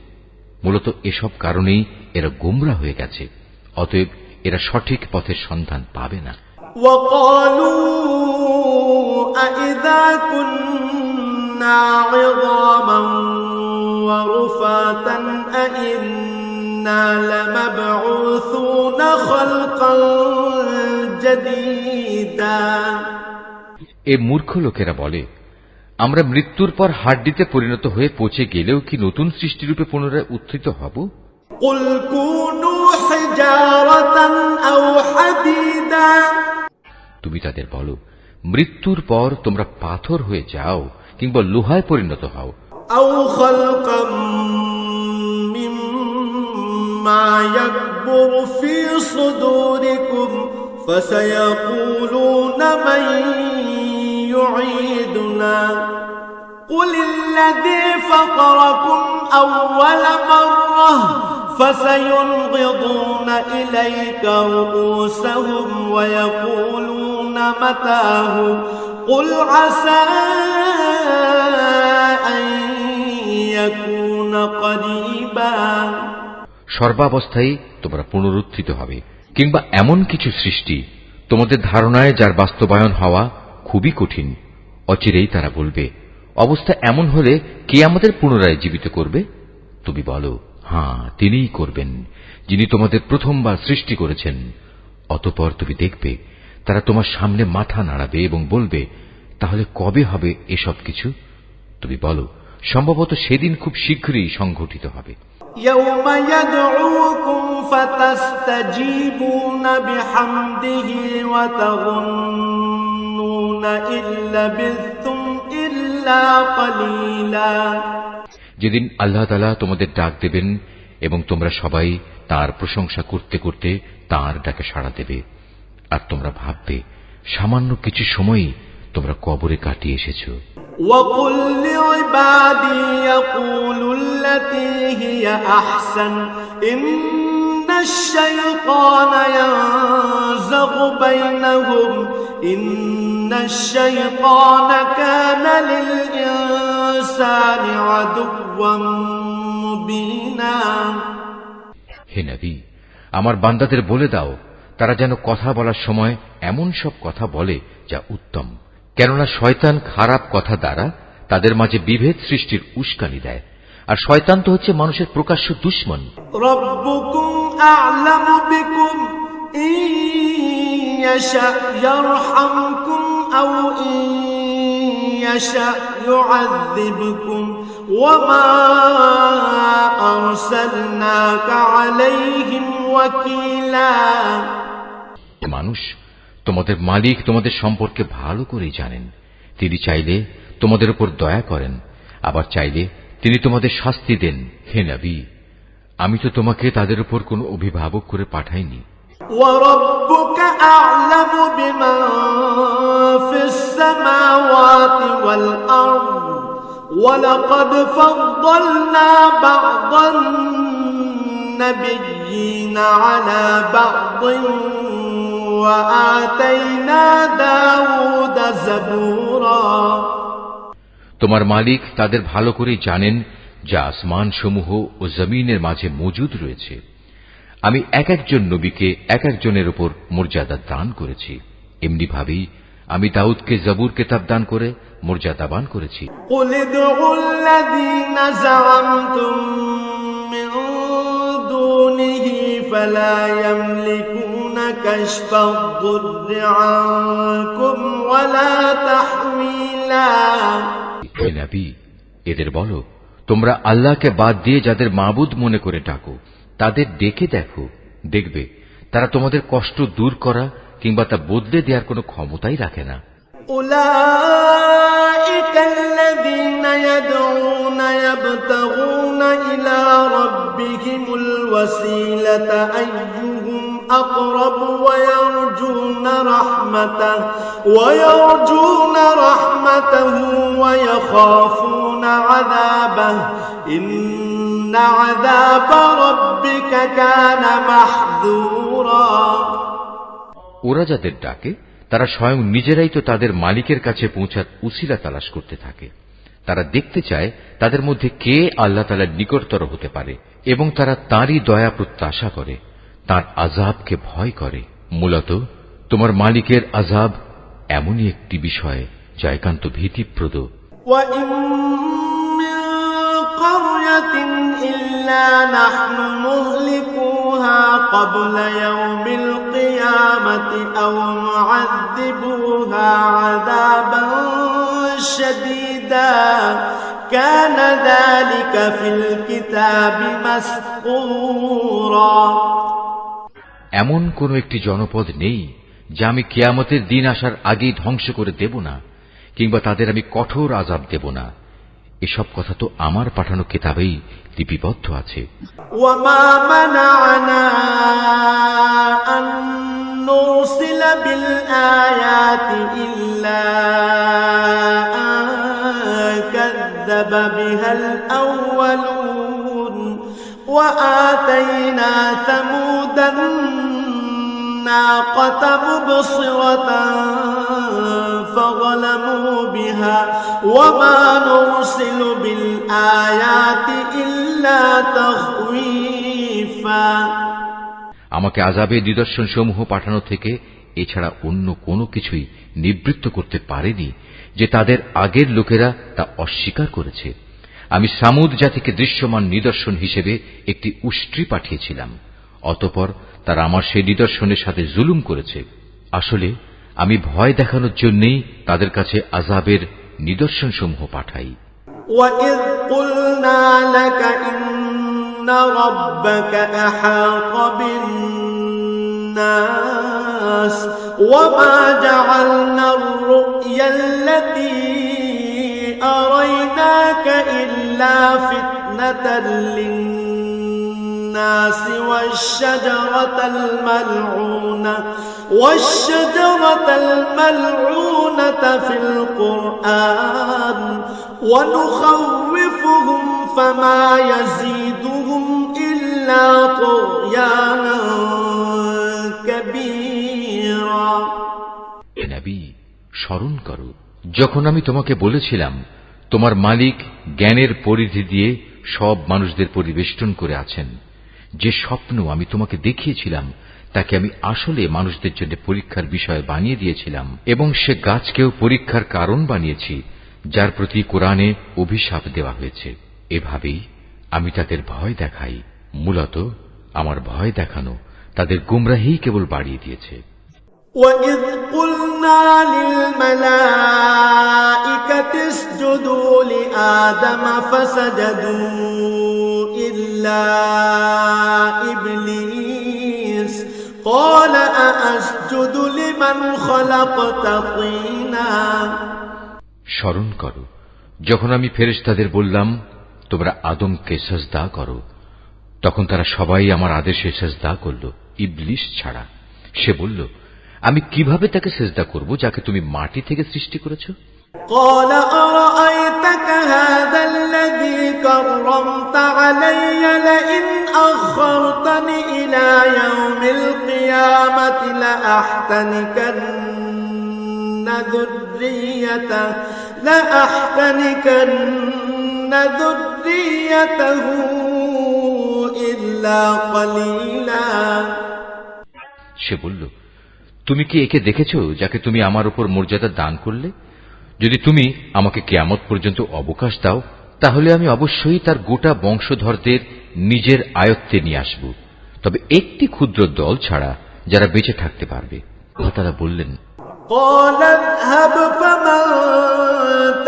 মূলত এসব কারণেই এরা গোমরা হয়ে গেছে, অতএব এরা সঠিক পথের সন্ধান পাবে না। وقالوا أإذا كنا عظاما ورفاتا أإنا لمبعوثون خلقا جديدا। এ মূর্খ লোকেরা বলে আমরা মৃত্যুর পর হাড্ডিতে পরিণত হয়ে পচে গেলেও কি নতুন সৃষ্টিরূপে পুনরায় উত্থিত হব? قل كونوا حجارة أو حديدا। তুমি তাদের বলো মৃত্যুর পর তোমরা পাথর হয়ে যাও কিংবা লোহায় পরিণত হও। أو خلقا مما يكبر في صدوركم فسيقولون من يعيدنا قل الذي فطركم أول مرة فسينغضون إليك رؤوسهم ويقولون متاه قل عسى أن يكون قريبا। সর্বাবস্থায় তোমরা পুনরুত্থিত হবে কিংবা এমন কিছু সৃষ্টি তোমাদের ধারণায় যার বাস্তবায়ন হওয়া খুবই কঠিন। অচিরেই তারা বলবে অবস্থা এমন হলে কে আমাদের পুনরায় জীবিত করবে? তুমি বলো, হ্যাঁ, তিনিই করবেন, যিনি তোমাদের প্রথমবার সৃষ্টি করেছেন। অতঃপর তুমি দেখবে তারা তোমার সামনে মাথা নাড়াবে এবং বলবে, তাহলে কবে হবে এসব কিছু? তুমি বলো, সম্ভবত সেদিন খুব শীঘ্রই সংঘটিত হবে। يوم يدعوكم فتستجيبون بحمده وتظنون إن لبثتم إلا قليلا। যেদিন আল্লাহ তাআলা তোমাদের ডাক দেবেন এবং তোমরা সবাই তার প্রশংসা করতে করতে তার ডাকে সাড়া দেবে, আর তোমরা ভাববে সামান্য কিছু সময়ই তোমরা কবরে কাটিয়ে এসেছো। وقل لعبادي يقولوا التي هي أحسن إن الشيطان ينزغ بينهم إن الشيطان كان للإنسان عدوا مبينا। হে নবী, আমার বান্দাদের বলে দাও তারা যেন কথা বলার সময় এমন সব কথা বলে যা উত্তম, কেননা শয়তান খারাপ কথা দ্বারা তাদের মাঝে বিভেদ সৃষ্টির উস্কানি দেয়, আর শয়তান তো হচ্ছে মানুষের প্রকাশ্য দুশমন। রব্বুকুম আ'লামু বিকুম ইন ইয়াশা ইয়ারহামকুম আও ইন ইয়াশা ইউআযযিবকুম ওয়া মা আরসালনাকা আলাইহিম ওয়াকিলা। মানুষ, তোমাদের মালিক তোমাদের সম্পর্কে ভালো করেই জানেন। তিনি চাইলে তোমাদের উপর দয়া করেন, আবার চাইলে তিনি তোমাদের শাস্তি দেন। হে নবী, আমি তো তোমাকে তাদের উপর কোনো অভিভাবক করে পাঠাইনি। وَرَبُّكَ أَعْلَمُ بِمَنْ فِي السَّمَاوَاتِ وَالْأَرْضِ وَلَقَدْ فَضَّلْنَا بَعْضَ النَّبِيِّينَ عَلَى بَعْضٍ وَآتَيْنَا دَاوُودَ زَبُورًا। তোমার মালিক তাদের ভালো করে জানেন যা আসমান সমূহ ও জমিনের মাঝে মজুদ রয়েছে। আমি এক একজন নবীকে এক একজনের উপর মর্যাদা দান করেছি। এমনি ভাবেই আমি দাউদকে জবুর কিতাব দান করে মর্যাদাবান করেছি। قُلِ ادْعُوا الَّذِينَ زَعَمْتُم مِّن دُونِهِ فَلَا يَمْلِكُونَ كَشْفَ الضُّرِّ عَنكُمْ وَلَا تَحْوِيلًا। হে নবী, এদের বলো, তোমরা আল্লাহকে বাদ দিয়ে যাদের মাবুদ মনে করে ডাকো তাদের ডেকে দেখো, দেখবে তারা তোমাদের কষ্ট দূর করা কিংবা তা বদলে দেওয়ার কোনো ক্ষমতাই রাখে না। أولئك الذين يدعون يبتغون إلى ربهم الوسيلة أيهم أقرب ويرجون رحمته ويخافون عذابه إن عذاب ربك كان محذورا। ওরা যাদের ডাকে তারা স্বয়ং নিজেরাই তো তাদের মালিকের কাছে পৌঁছার উসিলা তালাশ করতে থাকে। তারা দেখতে চায় তাদের মধ্যে কে আল্লাহ তাআলার নিকটতর হতে পারে এবং তারা তাঁরই দয়া প্রত্যাশা করে, তাঁর আযাবকে ভয় করে। মূলত তোমার মালিকের আযাব এমনই একটি বিষয় যা একান্ত ভীতিপ্রদ। وَإِن مِّن قَرْيَةٍ إِلَّا نَحْنُ مُهْلِكُوهَا قَبْلَ يَوْمِ الْقِيَامَةِ أَوْ مُعَذِّبُوهَا عَذَابًا شَدِيدًا كَانَ ذَلِكَ فِي الْكِتَابِ مَسْطُورًا। এমন কোন একটি জনপদ নেই যা আমি কিয়ামতের দিন আসার আগেই ধ্বংস করে দেব না, কিংবা তাদের আমি কঠোর আযাব দেব না। এসব কথা তো আমার পাঠানো কিতাবেই লিপিবদ্ধ আছে। وَمَا مَنَعَنَا أَن نُّرْسِلَ بِالْآيَاتِ إِلَّا أَن كَذَّبَ بِهَا الْأَوَّلُونَ وَآتَيْنَا ثَمُودَ النَّاقَةَ مُبْصِرَةً فَظَلَمُوا بِهَا وَمَا نُرْسِلُ بِالْآيَاتِ إِلَّا تَخْوِيفًا। আমাকে আযাবের নিদর্শন সমূহ পাঠানো থেকে এছাড়া অন্য কোনো কিছুই নিবৃত্ত করতে পারেনি যে তাদের আগের লোকেরা তা অস্বীকার করেছে। আমি সামুদ জাতিকে দৃশ্যমান নিদর্শন হিসেবে একটি উষ্ট্রি পাঠিয়েছিলাম। অতঃপর তারা আমার সেই নিদর্শনের সাথে জুলুম করেছে। আসলে আমি ভয় দেখানোর জন্যই তাদের কাছে আযাবের নিদর্শনসমূহ পাঠাই। وَإِذْ قُلْنَا لَكَ إِنَّ رَبَّكَ أَحَاطَ بِالنَّاسِ وَمَا جَعَلْنَا الرُّؤْيَا الَّتِي أَرَيْنَاكَ إِلَّا فِتْنَةً لِلنَّاسِ والشجرة الملعونة في القرآن ونخوفهم فما يزيدهم إلا طغيانا كبيرا। হে নবী, স্মরণ করো যখন আমি তোমাকে বলেছিলাম তোমার মালিক জ্ঞানের পরিধি দিয়ে সব মানুষদের পরিবেষ্টন করে আছেন। যে স্বপ্ন আমি তোমাকে দেখিয়েছিলাম তাকে আমি আসলে মানুষদের জন্য পরীক্ষার বিষয় বানিয়ে দিয়েছিলাম, এবং সে গাছকেও পরীক্ষার কারণ বানিয়েছি যার প্রতি কোরআনে অভিশাপ দেওয়া হয়েছে। এভাবেই আমি তাদের ভয় দেখাই। মূলত আমার ভয় দেখানো তাদের গুমরাহি কেবল বাড়িয়ে দিয়েছে। وَإِذْ قُلْنَا لِلْمَلَائِكَةِ اسْجُدُوا لِآدَمَ فَسَجَدُوا إِلَّا إِبْلِيسَ قَالَ أَأَسْجُدُ لِمَنْ خَلَقْتَ طِينًا। স্মরণ করো যখন আমি ফেরেশতাদের বললাম তোমরা আদমকে সিজদা করো, তখন তারা সবাই আমার আদেশে সিজদা করল, ইবলিস ছাড়া। সে বলল, আমি কিভাবে তাকে সিজদা করব যাকে তুমি মাটি থেকে সৃষ্টি করেছো? قال أرأيتك هذا الذي كرمت علي لئن أخرتني إلى يوم القيامة لأحتنكن ذريته إلا قليلا। সে বলল, তুমি কি একে দেখেছো যাকে তুমি আমার উপর মর্যাদা দান করলে? যদি তুমি আমাকে কিয়ামত পর্যন্ত অবকাশ দাও তাহলে আমি অবশ্যই তার গোটা বংশধরদের নিজের আয়ত্তে নিয়ে আসব, তবে একটি ক্ষুদ্র দল ছাড়া যারা বেঁচে থাকতে পারবে। তারা বললেন, قال اذهب فمن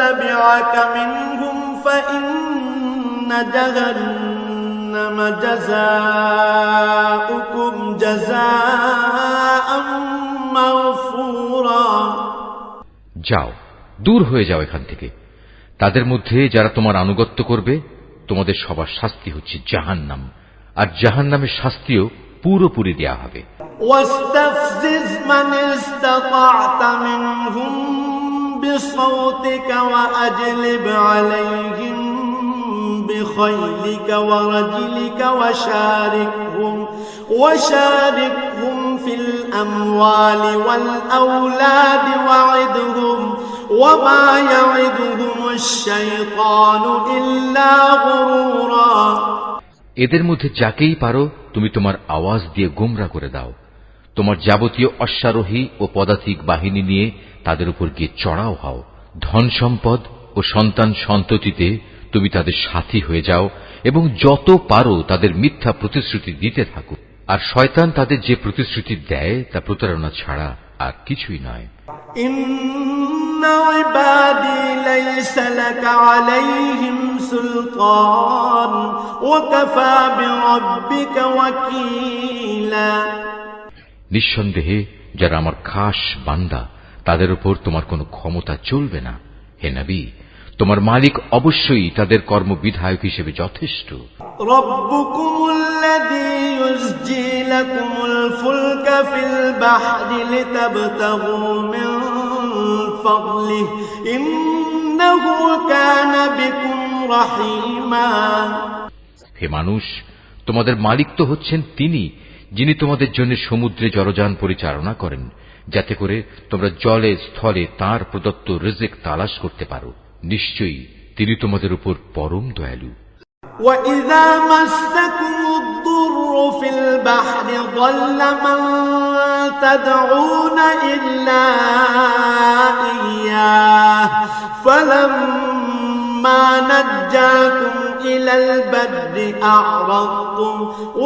تبعك منهم فإن جهنم جزاؤكم جزاء مغفورا। যাও, দূর হয়ে যাও এখান থেকে। তাদের মধ্যে যারা তোমার আনুগত্য করবে তোমাদের সবার শাস্তি হচ্ছে জাহান্নাম, আর জাহান্নামের শাস্তিও পুরোপুরি দেয়া হবে। واستفزز من استطعت منهم بصوتك وأجلب عليهم بخيلك ورجلك وشاركهم في الأموال والأولاد وعدهم وما يعدهم الشيطان إلا غرورا। এদের মধ্যে যাকেই পারো তুমি তোমার আওয়াজ দিয়ে গোমরা করে দাও। তোমার যাবতীয় অশ্বারোহী ও পদাতিক বাহিনী নিয়ে তাদের উপর গিয়ে চড়াও হও। ধন সম্পদ ও সন্তান সন্ততিতে তুমি তাদের সাথী হয়ে যাও এবং যত পারো তাদের মিথ্যা প্রতিশ্রুতি দিতে থাকো। আর শয়তান তাদের যে প্রতিশ্রুতি দেয় তা প্রতারণা ছাড়া আর কিছুই নয়। ইন্না ইবাদি লাইসা লাকা আলাইহিম সুলতান ওয়া কাফা বিরাব্বিকা ওয়াকিলা। নিঃসন্দেহে যারা আমার খাস বান্দা তাদের উপর তোমার কোনো ক্ষমতা চলবে না। হে নবী, তোমার মালিক অবশ্যই তাদের কর্মবিধায়ক হিসেবে যথেষ্ট। রব্বুকুমুল্লাযী ইউসজি লাকুমুল ফুলকা ফিল বাহরি লিতাবতাগু মিন ফাদলিহি ইন্নাহু কানা বিকুম রাহিমা। হে মানুষ, তোমাদের মালিক তো হচ্ছেন তিনি যিনি তোমাদের জন্য সমুদ্রে জলযান পরিচালনা করেন, যাতে করে তোমরা জলে স্থলে তাঁর প্রদত্ত রিজিক তালাশ করতে পারো। নিশ্চয়ই তিনি তোমাদের উপর পরম দয়ালু। وَإِذَا مَسَّكُمُ الضُّرُّ فِي الْبَحْرِ ضَلَّ مَن تَدْعُونَ إِلَّا إِيَّاهُ فَلَمَّا فلما نجاكم إلى البر أعرضتم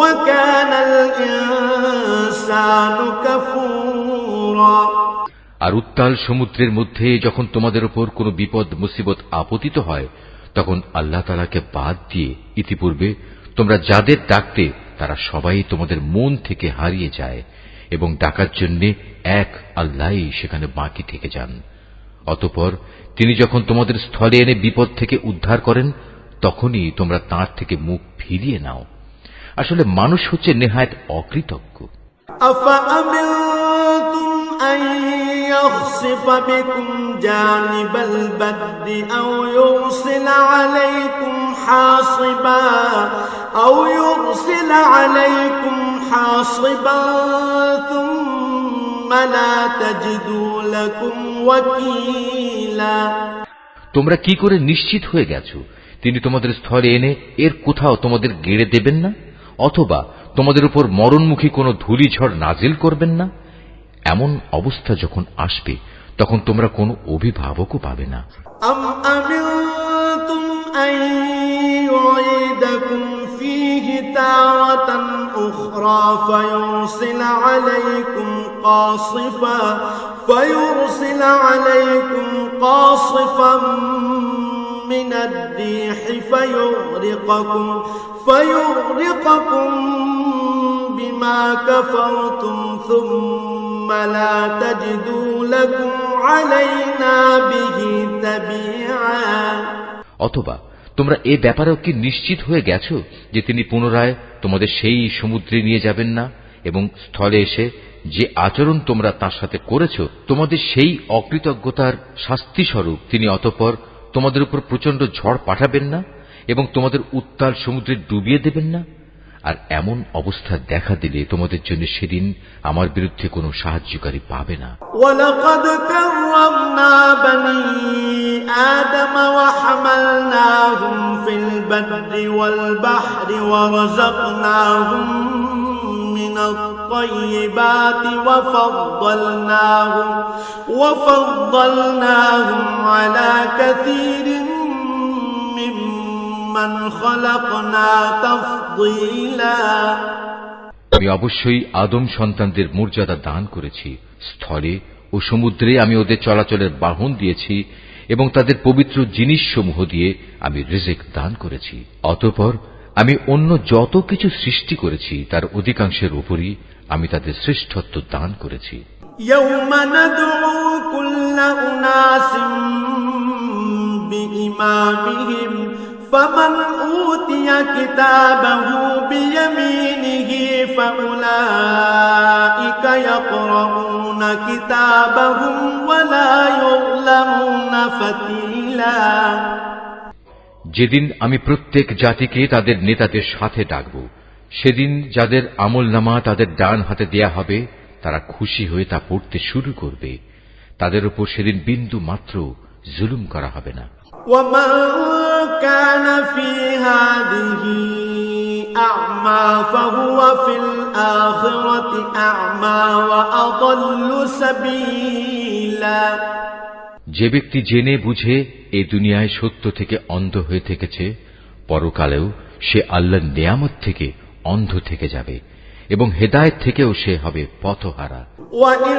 وكان الإنسان كفورا আর উত্তাল সমুদ্রের মধ্যে যখন তোমাদের উপর কোনো বিপদ মুসিবত আপতিত হয়, তখন আল্লাহ তাআলাকে বাদ দিয়ে ইতিপূর্বে তোমরা যাদের ডাকতে তারা সবাই তোমাদের মন থেকে হারিয়ে যায় এবং ডাকার জন্য এক আল্লাহই সেখানে বাকি থেকে যান। অতঃপর তিনি যখন তোমাদের স্থলে এনে বিপদ থেকে উদ্ধার করেন, তখনই তোমরা তাঁর থেকে মুখ ফিরিয়ে নাও। আসলে মানুষ হচ্ছে নেহায়েত অকৃতজ্ঞ। أفأمنتم أن يخسف بكم جانب البر أو يرسل عليكم حاصبا ثم لا تجدوا لكم وكيلا তোমরা কি করে নিশ্চিত হয়ে গেছো তিনি তোমাদের স্থলে এনে এর কোথাও তোমাদের গেড়ে দেবেন না, অথবা তোমাদের উপর মরণমুখী কোনো ধূলিঝড় নাজিল করবেন না? এমন অবস্থা যখন আসবে তখন তোমরা কোনো অভিভাবকও পাবে না। أم أمنتم أن يعيدكم فيه تارة أخرى فيرسل عليكم قاصفا من الريح فيغرقكم بما كفرتم ثم لا تجدوا لكم علينا به تبيعا অথবা তোমরা এ ব্যাপারেও কি নিশ্চিত হয়ে গেছো যে তিনি পুনরায় তোমাদের সেই সমুদ্রে নিয়ে যাবেন না এবং স্থলে এসে যে আচরণ তোমরা তার সাথে করেছ তোমাদের সেই অকৃতজ্ঞতার শাস্তিস্বরূপ তিনি অতঃপর তোমাদের উপর প্রচন্ড ঝড় পাঠাবেন না এবং তোমাদের উত্তাল সমুদ্রে ডুবিয়ে দেবেন না? আর এমন অবস্থা দেখা দিলে তোমাদের জন্য সেদিন আমার বিরুদ্ধে কোনো সাহায্যকারী পাবে না। ওয়ালাকাদ কাররামনা বনি আদম ওয়া হামালনাহুম ফিল বাররি ওয়াল বাহরি ওয়া রাযাকনাহুম মিনাত তাইয়্যিবাতি ওয়া ফাদ্দালনাহুম আলা কাসীরিন মিম্মান খালাকনা তাফদীলা। আমি অবশ্যই আদম সন্তানদের মর্যাদা দান করেছি। স্থলে ও সমুদ্রে আমি ওদের চলাচলের বাহন দিয়েছি এবং তাদের পবিত্র জিনিসসমূহ দিয়ে আমি রিজিক দান করেছি। অতঃপর আমি অন্য যত কিছু সৃষ্টি করেছি তার অধিকাংশের উপরই আমি তাদের শ্রেষ্ঠত্ব দান করেছি। ইয়াওমা নাদউ কুল্লা উনাসিম বিইমামিহিম فمن أوتي كتابه بيمينه فأولئك يقرؤون كتابهم ولا يظلمون فتيلا। যেদিন আমি প্রত্যেক জাতিকে তাদের নেতাদের সাথে ডাকব, সেদিন যাদের আমলনামা তাদের ডান হাতে দেয়া হবে তারা খুশি হয়ে তা পড়তে শুরু করবে। তাদের উপর সেদিন বিন্দু মাত্র জুলুম করা হবে না। ومن كان في هذه أعمى فهو في الآخرة أعمى وأضل سبيلا। যে ব্যক্তি জেনে বুঝে এই দুনিয়ায় সত্য থেকে অন্ধ হয়ে থেকেছে, পরকালেও সে আল্লাহর নিয়ামত থেকে অন্ধ থেকে যাবে এবং হেদায়েত থেকেও সে হবে পথহারা। وَإِن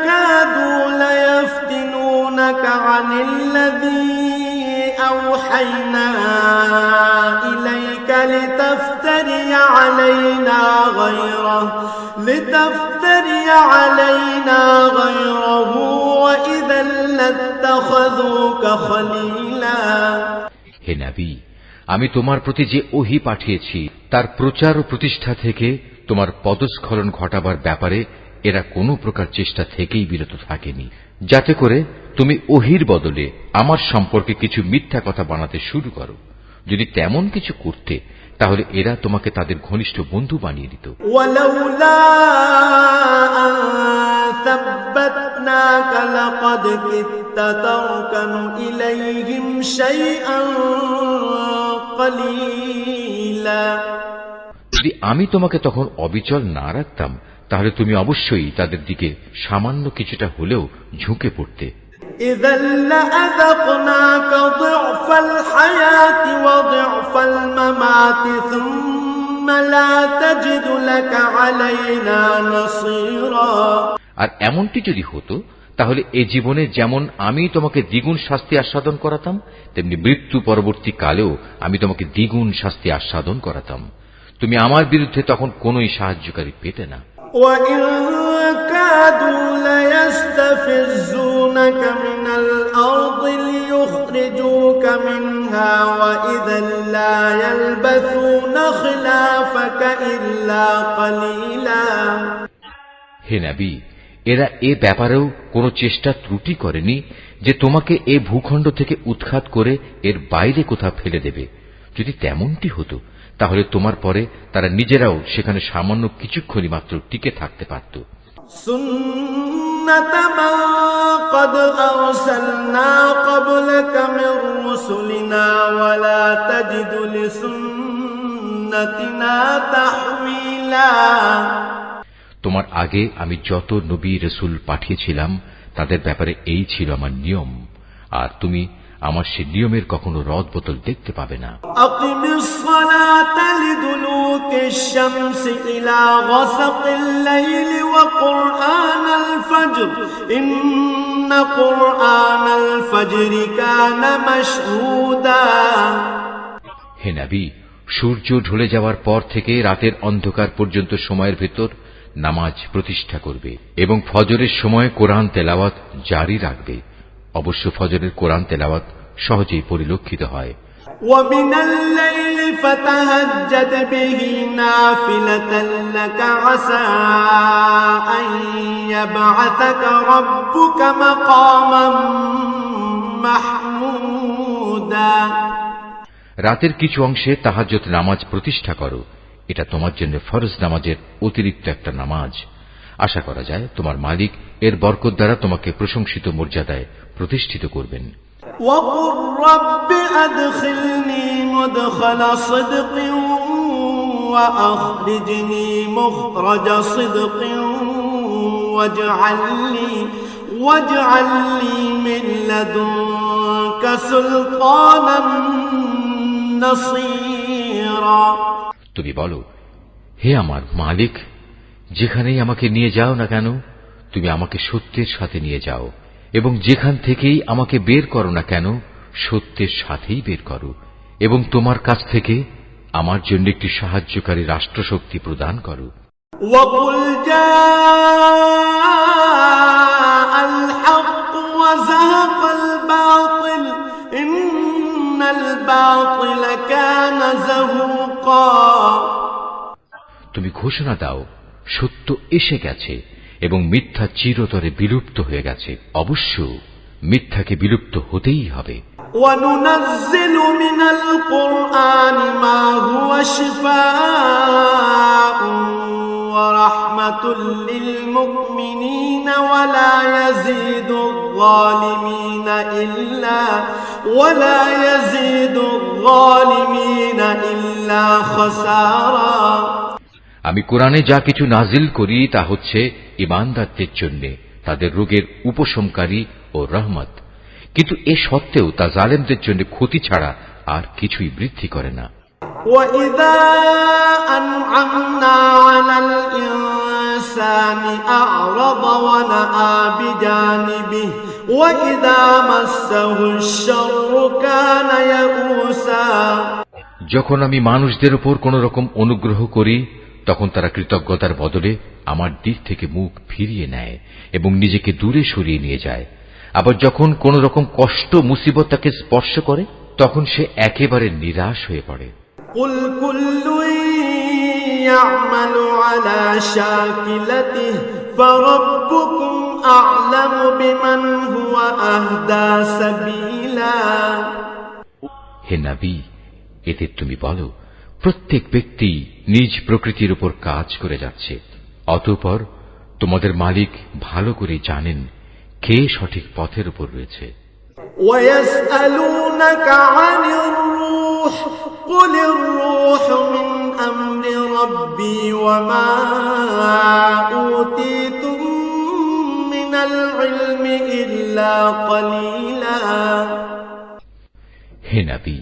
كَادُوا لَيَفْتِنُونَكَ عَنِ الَّذِي أَوْحَيْنَا إِلَيْكَ لِتَفْتَرِيَ عَلَيْنَا غَيْرَهُ وَإِذًا لَّاتَّخَذُوكَ خَلِيلًا। হে নবী, আমি তোমার প্রতি যে ওহী পাঠিয়েছি তার প্রচার ও প্রতিষ্ঠা থেকে তোমার পদস্খলন ঘটাবার ব্যাপারে এরা কোনো প্রকার চেষ্টা থেকেই বিরত থাকেনি, যাতে করে তুমি ওহীর বদলে আমার সম্পর্কে কিছু মিথ্যা কথা বানাতে শুরু করো। যদি তেমন কিছু করতে তাহলে এরা তোমাকে তাদের ঘনিষ্ঠ বন্ধু বানিয়ে দিত। ওয়ালাউলা আন সাব্বাতনাকা লাকাদ কিত্তা তারকানু ইলাইহিম শাইআন কালীলা। যদি আমি তোমাকে তখন অবিচল না রাখতাম তাহলে তুমি অবশ্যই তাদের দিকে সামান্য কিছুটা হলেও ঝুঁকে পড়তে। إذا لأذقناك ضعف الحياة وضعف الممات ثم لا تجد لك علينا نصيرا। আর এমনটি যদি হতো তাহলে এ জীবনে যেমন আমি তোমাকে দ্বিগুণ শাস্তি আস্বাদন করাতাম, তেমনি মৃত্যু পরবর্তী কালেও আমি তোমাকে দ্বিগুণ শাস্তি আস্বাদন করাতাম। তুমি আমার বিরুদ্ধে তখন কোনোই সাহায্যকারী পেতে না। وإن كادوا ليستفزونك من الأرض ليخرجوك منها وإذا لا يلبثون خلافك إلا قليلا। হে নবী, এরা এ ব্যাপারেও কোনো চেষ্টা ত্রুটি করেনি যে তোমাকে এ ভূখণ্ড থেকে উৎখাত করে এর বাইরে কোথাও ফেলে দেবে। যদি তেমনটি হতো তাহলে তোমার পরে তারা নিজেরাও সেখানে সামান্য কিছুক্ষণই মাত্র টিকে থাকতে পারত। سنة من قد أرسلنا قبلك من رسلنا ولا تجد لسنتنا تحويلا। তোমার আগে আমি যত নবী রসুল পাঠিয়েছিলাম তাদের ব্যাপারে এই ছিল আমার নিয়ম, আর তুমি আমার সে নিয়মের কখনো রদ বদল দেখতে পাবে না। আকিমিস সালাতা লিদুলুকিশ শামসি ইলা গাসাকিল লাইলি ওয়া কুরআনাল ফজর ইন্না কুরআনাল ফজরি কানা মাশহুদা। হে নবী, সূর্য ঢলে যাওয়ার পর থেকে রাতের অন্ধকার পর্যন্ত সময়ের ভেতর নামাজ প্রতিষ্ঠা করবে এবং ফজরের সময় কোরআন তেলাওয়াত জারি রাখবে। অবশ্য ফজরের কোরআন তেলাওয়াত সহজেই পরিলক্ষিত হয়। وَمِنَ اللَّيْلِ فَتَهَجَّدْ بِهِ نَافِلَةً لَكَ عَسَىٰ أَن يَبْعَثَكَ رَبُّكَ مَقَامًا مَحْمُودًا। রাতের কিছু অংশে তাহাজ্জুদ নামাজ প্রতিষ্ঠা করো, এটা তোমার জন্য ফরজ নামাজের অতিরিক্ত একটা নামাজ। আশা করা যায় তোমার মালিক এর বরকত দ্বারা তোমাকে প্রশংসিত মর্যাদায় প্রতিষ্ঠিত করবেন। وَقُلْ رَبِّ أَدْخِلْنِي مُدْخَلَ صِدْقٍ وَأَخْرِجْنِي مُخْرَجَ صِدْقٍ وَاجْعَل لِّي مِن لَّدُنكَ سُلْطَانًا نَّصِيرًا। তুমি বলো, হে আমার মালিক, যেখানেই আমাকে নিয়ে যাও না কেন তুমি আমাকে সত্যের সাথে নিয়ে যাও, এবং যেখান থেকেই আমাকে বের করো না কেন সত্যের সাথেই বের করো, এবং তোমার কাছ থেকে আমার জন্য একটি সাহায্যকারী রাষ্ট্রশক্তি প্রদান করো। وَقُلْ جَاءَ الْحَقُّ وَزَهَقَ الْبَاطِلُ إِنَّ الْبَاطِلَ كَانَ زَهُوقًا। তুমি ঘোষণা দাও, সত্য এসে গেছে এবং মিথ্যা চিরতরে বিলুপ্ত হয়ে গেছে। অবশ্য মিথ্যাকে বিলুপ্ত হতেই হবে। وَنُنَزِّلُ مِنَ الْقُرْآنِ مَا هُوَ شِفَاءٌ وَرَحْمَةٌ لِّلْمُؤْمِنِينَ وَلَا يَزِيدُ الظَّالِمِينَ إِلَّا خَسَارًا। আমি কোরআনে যা কিছু নাজিল করি তা হচ্ছে ঈমানদারদের জন্য তাদের রোগের উপশমকারী ও রহমত, কিন্তু এ সত্ত্বেও তা জালেমদের জন্য ক্ষতি ছাড়া আর কিছুই বৃদ্ধি করে না। وَإِذَا أَنْعَمْنَا عَلَى الْإِنسَانِ أَعْرَضَ وَنَأَىٰ بِجَانِبِهِ وَإِذَا مَسَّهُ الشَّرُّ كَانَ يَئُوسًا। যখন আমি মানুষদের উপর কোন রকম অনুগ্রহ করি তখন তারা কৃতজ্ঞতার বদলে আমার দিক থেকে মুখ ফিরিয়ে নেয় এবং নিজেকে দূরে সরিয়ে নিয়ে যায়। আবার যখন কোন রকম কষ্ট মুসিবত তাকে স্পর্শ করে তখন সে একেবারে নিরাশ হয়ে পড়ে। قُلْ كُلٌّ يَعْمَلُ عَلَى شَاكِلَتِهِ فَرَبُّكُمْ أَعْلَمُ بِمَنْ هُوَ أَهْدَىٰ سَبِيلًا। হে নবী, এতে তুমি বলো, প্রত্যেক ব্যক্তি নিজ প্রকৃতির উপর কাজ করে যাচ্ছে, অতঃপর তোমাদের মালিক ভালো করে জানেন কে সঠিক পথের উপর রয়েছে। وَيَسْأَلُونَكَ عَنِ الرُّوحِ قُلِ الرُّوحُ مِنْ أَمْرِ رَبِّي وَمَا أُوتِيتُم مِّنَ الْعِلْمِ إِلَّا قليلا হে নবী,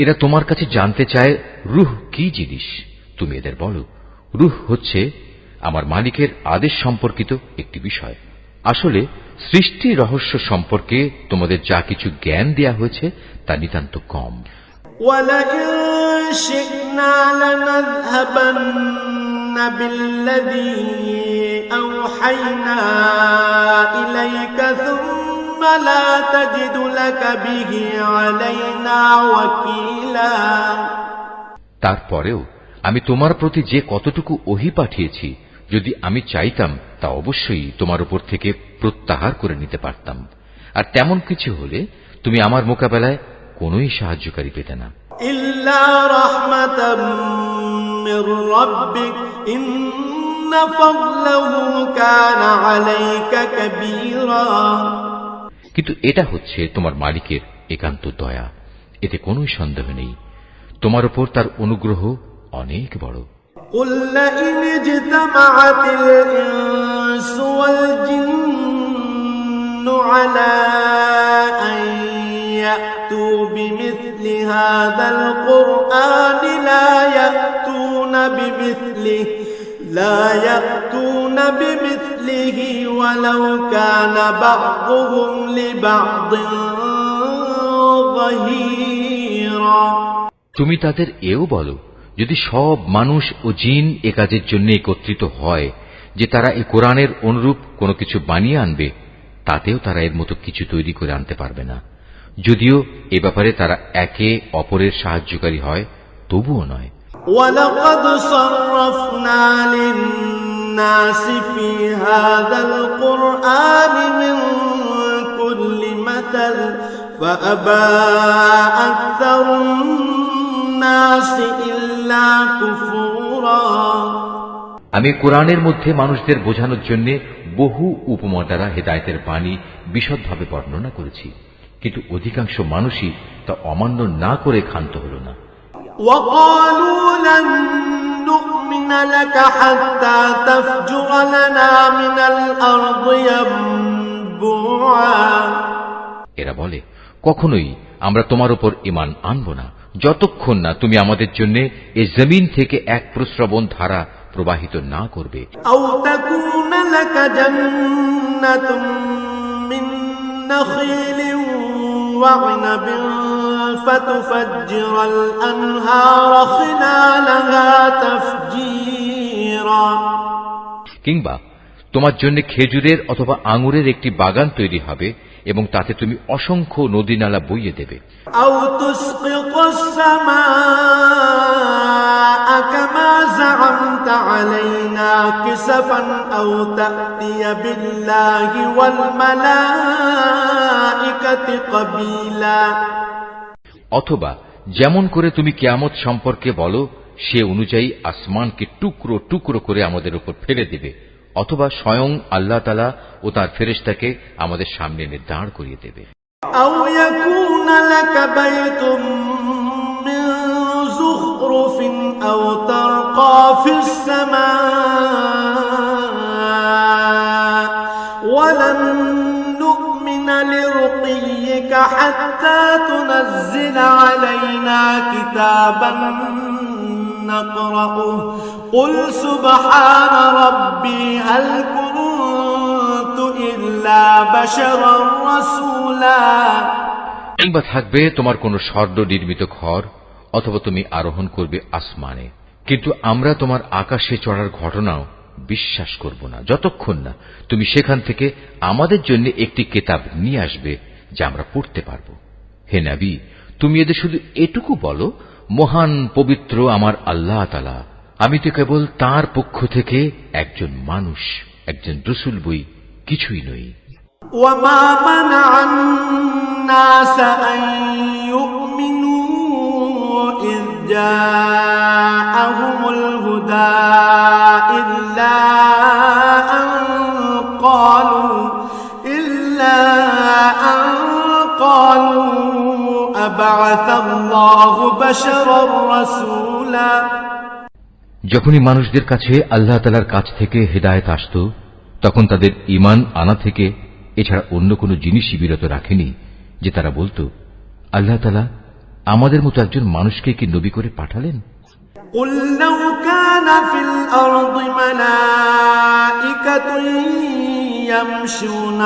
এরা তোমার কাছে জানতে চায় রূহ কি জিনিস। তুমি এদের বলো, রূহ হচ্ছে আমার মালিকের আদেশ সম্পর্কিত একটি বিষয়। আসলে সৃষ্টি রহস্য সম্পর্কে তোমাদের যা কিছু জ্ঞান দেয়া হয়েছে তা নিতান্ত কম। ولئن شئنا لنذهبن بالذي أوحينا إليك ثم لا تجد لك به علينا وكيلا তারপরেও আমি তোমার প্রতি যে কতটুকু ওহী পাঠিয়েছি, যদি আমি চাইতাম তা অবশ্যই তোমার উপর থেকে প্রত্যাহার করে নিতে পারতাম। আর তেমন কিছু হলে তুমি আমার মোকাবেলায় কোনোই সাহায্যকারী পেতে না। إلا رحمة من ربك إن فضله كان عليك كبيرا কিন্তু এটা হচ্ছে তোমার মালিকের একান্ত দয়া, এতে কোনোই সন্দেহ নেই। তোমার উপর তার অনুগ্রহ অনেক বড়। قل لئن اجتمعت الإنس والجن على أن يأتوا بمثل هذا القرآن لا يأتون بمثله ولو كان بعضهم لبعض ظهيرا তুমি তাদের এও বলো, যদি সব মানুষ ও জিন এ কাজের জন্য একত্রিত হয় যে তারা এই কোরআনের অনুরূপ কোনো কিছু বানিয়ে আনবে, তাতেও তারা এর মতো কিছু তৈরি করে আনতে পারবে না। যদিও এ ব্যাপারে তারা একে অপরের সাহায্যকারী হয়, তবুও নয়। وَلَقَدْ صَرَّفْنَا لِلنَّاسِ فِي هَذَا الْقُرْآنِ مِنْ كُلِّ مَثَلٍ فَأَبَى أَكْثَرُ النَّاسِ إِلَّا كُفُورًا আমি কোরআনের মধ্যে মানুষদের বোঝানোর জন্য বহু উপমা দ্বারা হেদায়েতের বাণী বিশদভাবে বর্ণনা করেছি, কিন্তু অধিকাংশ মানুষই তা অমান্য না করে ক্ষান্ত হল না। وَقَالُوا لَن نُّؤْمِنَ لَكَ حَتَّى تَفْجُرَ لَنَا مِنَ الْأَرْضِ يَنبُوعًا এরা বলে, কখনোই আমরা তোমার উপর ঈমান আনব না যতক্ষণ না তুমি আমাদের জন্য এই জমিন থেকে এক প্রস্রবণ ধারা প্রবাহিত না করবে। أَوْ تَكُونَ لَكَ جَنَّةٌ مِّن نَّخِيلٍ وَعِنَبٍ فَتُفَجِّرَ الْأَنْهَارَ خِلَالَهَا تَفْجِيرًا কিংবা তোমার জন্য খেজুরের অথবা আঙুরের একটি বাগান তৈরি হবে এবং তাতে তুমি অসংখ্য নদী নালা বইয়ে দেবে। أَوْ تُسْقِطَ السَّمَاءَ كَمَا زَعَمْتَ عَلَيْنَا كِسَفًا أَوْ تَأْتِيَ بِاللَّهِ وَالْمَلَائِكَةِ قَبِيلًا অথবা যেমন করে তুমি কিয়ামত সম্পর্কে বলো সে অনুযায়ী আসমানকে টুকরো টুকরো করে আমাদের উপর ফেলে দেবে, অথবা স্বয়ং আল্লাহ তাআলা ও তার ফেরেশতাকে আমাদের সামনে এনে দাঁড় করিয়ে দেবে। أَوْ يَكُونَ لَكَ بَيْتٌ مِّن زُخْرُفٍ أَوْ تَرْقَىٰ فِي السَّمَاءِ وَلَن نُّؤْمِنَ لِرُقِيِّكَ حَتَّىٰ تُنَزِّلَ عَلَيْنَا كِتَابًا نَّقْرَؤُهُ قُلْ سُبْحَانَ رَبِّي هَلْ كُنتُ إِلَّا بَشَرًا رَّسُولًا কিংবা থাকবে তোমার কোন স্বর্ণ নির্মিত ঘর, অথবা তুমি আরোহণ করবে আসমানে, কিন্তু আমরা তোমার আকাশে চড়ার ঘটনাও বিশ্বাস করব না যতক্ষণ না তুমি সেখান থেকে আমাদের জন্য একটি কিতাব নিয়ে আসবে যা আমরা পড়তে পারব। হে নবী, তুমি এদের শুধু এটুকু বলো, মহান পবিত্র আমার আল্লাহ তাআলা, আমি তো কেবল তাঁর পক্ষ থেকে একজন মানুষ, একজন রাসূল বই, কিছুই নই। وَمَا مَنَعَ النَّاسَ أَن يُؤْمِنُوا إِذْ جَاءَهُمُ الْهُدَىٰ إِلَّا أَن قَالُوا أَبَعَثَ اللَّهُ بَشَرًا رَّسُولًا যখনই মানুষদের কাছে আল্লাহ তাআলার কাছ থেকে হেদায়েত আসত, তখন তাদের ঈমান আনা থেকে এছাড়া অন্য কোনো জিনিসই বিরত রাখেনি যে তারা বলতো, আল্লাহ তাআলা আমাদের মতো একজন মানুষকে কি নবী করে পাঠালেন? قل لو كان في الأرض ملائكة يمشون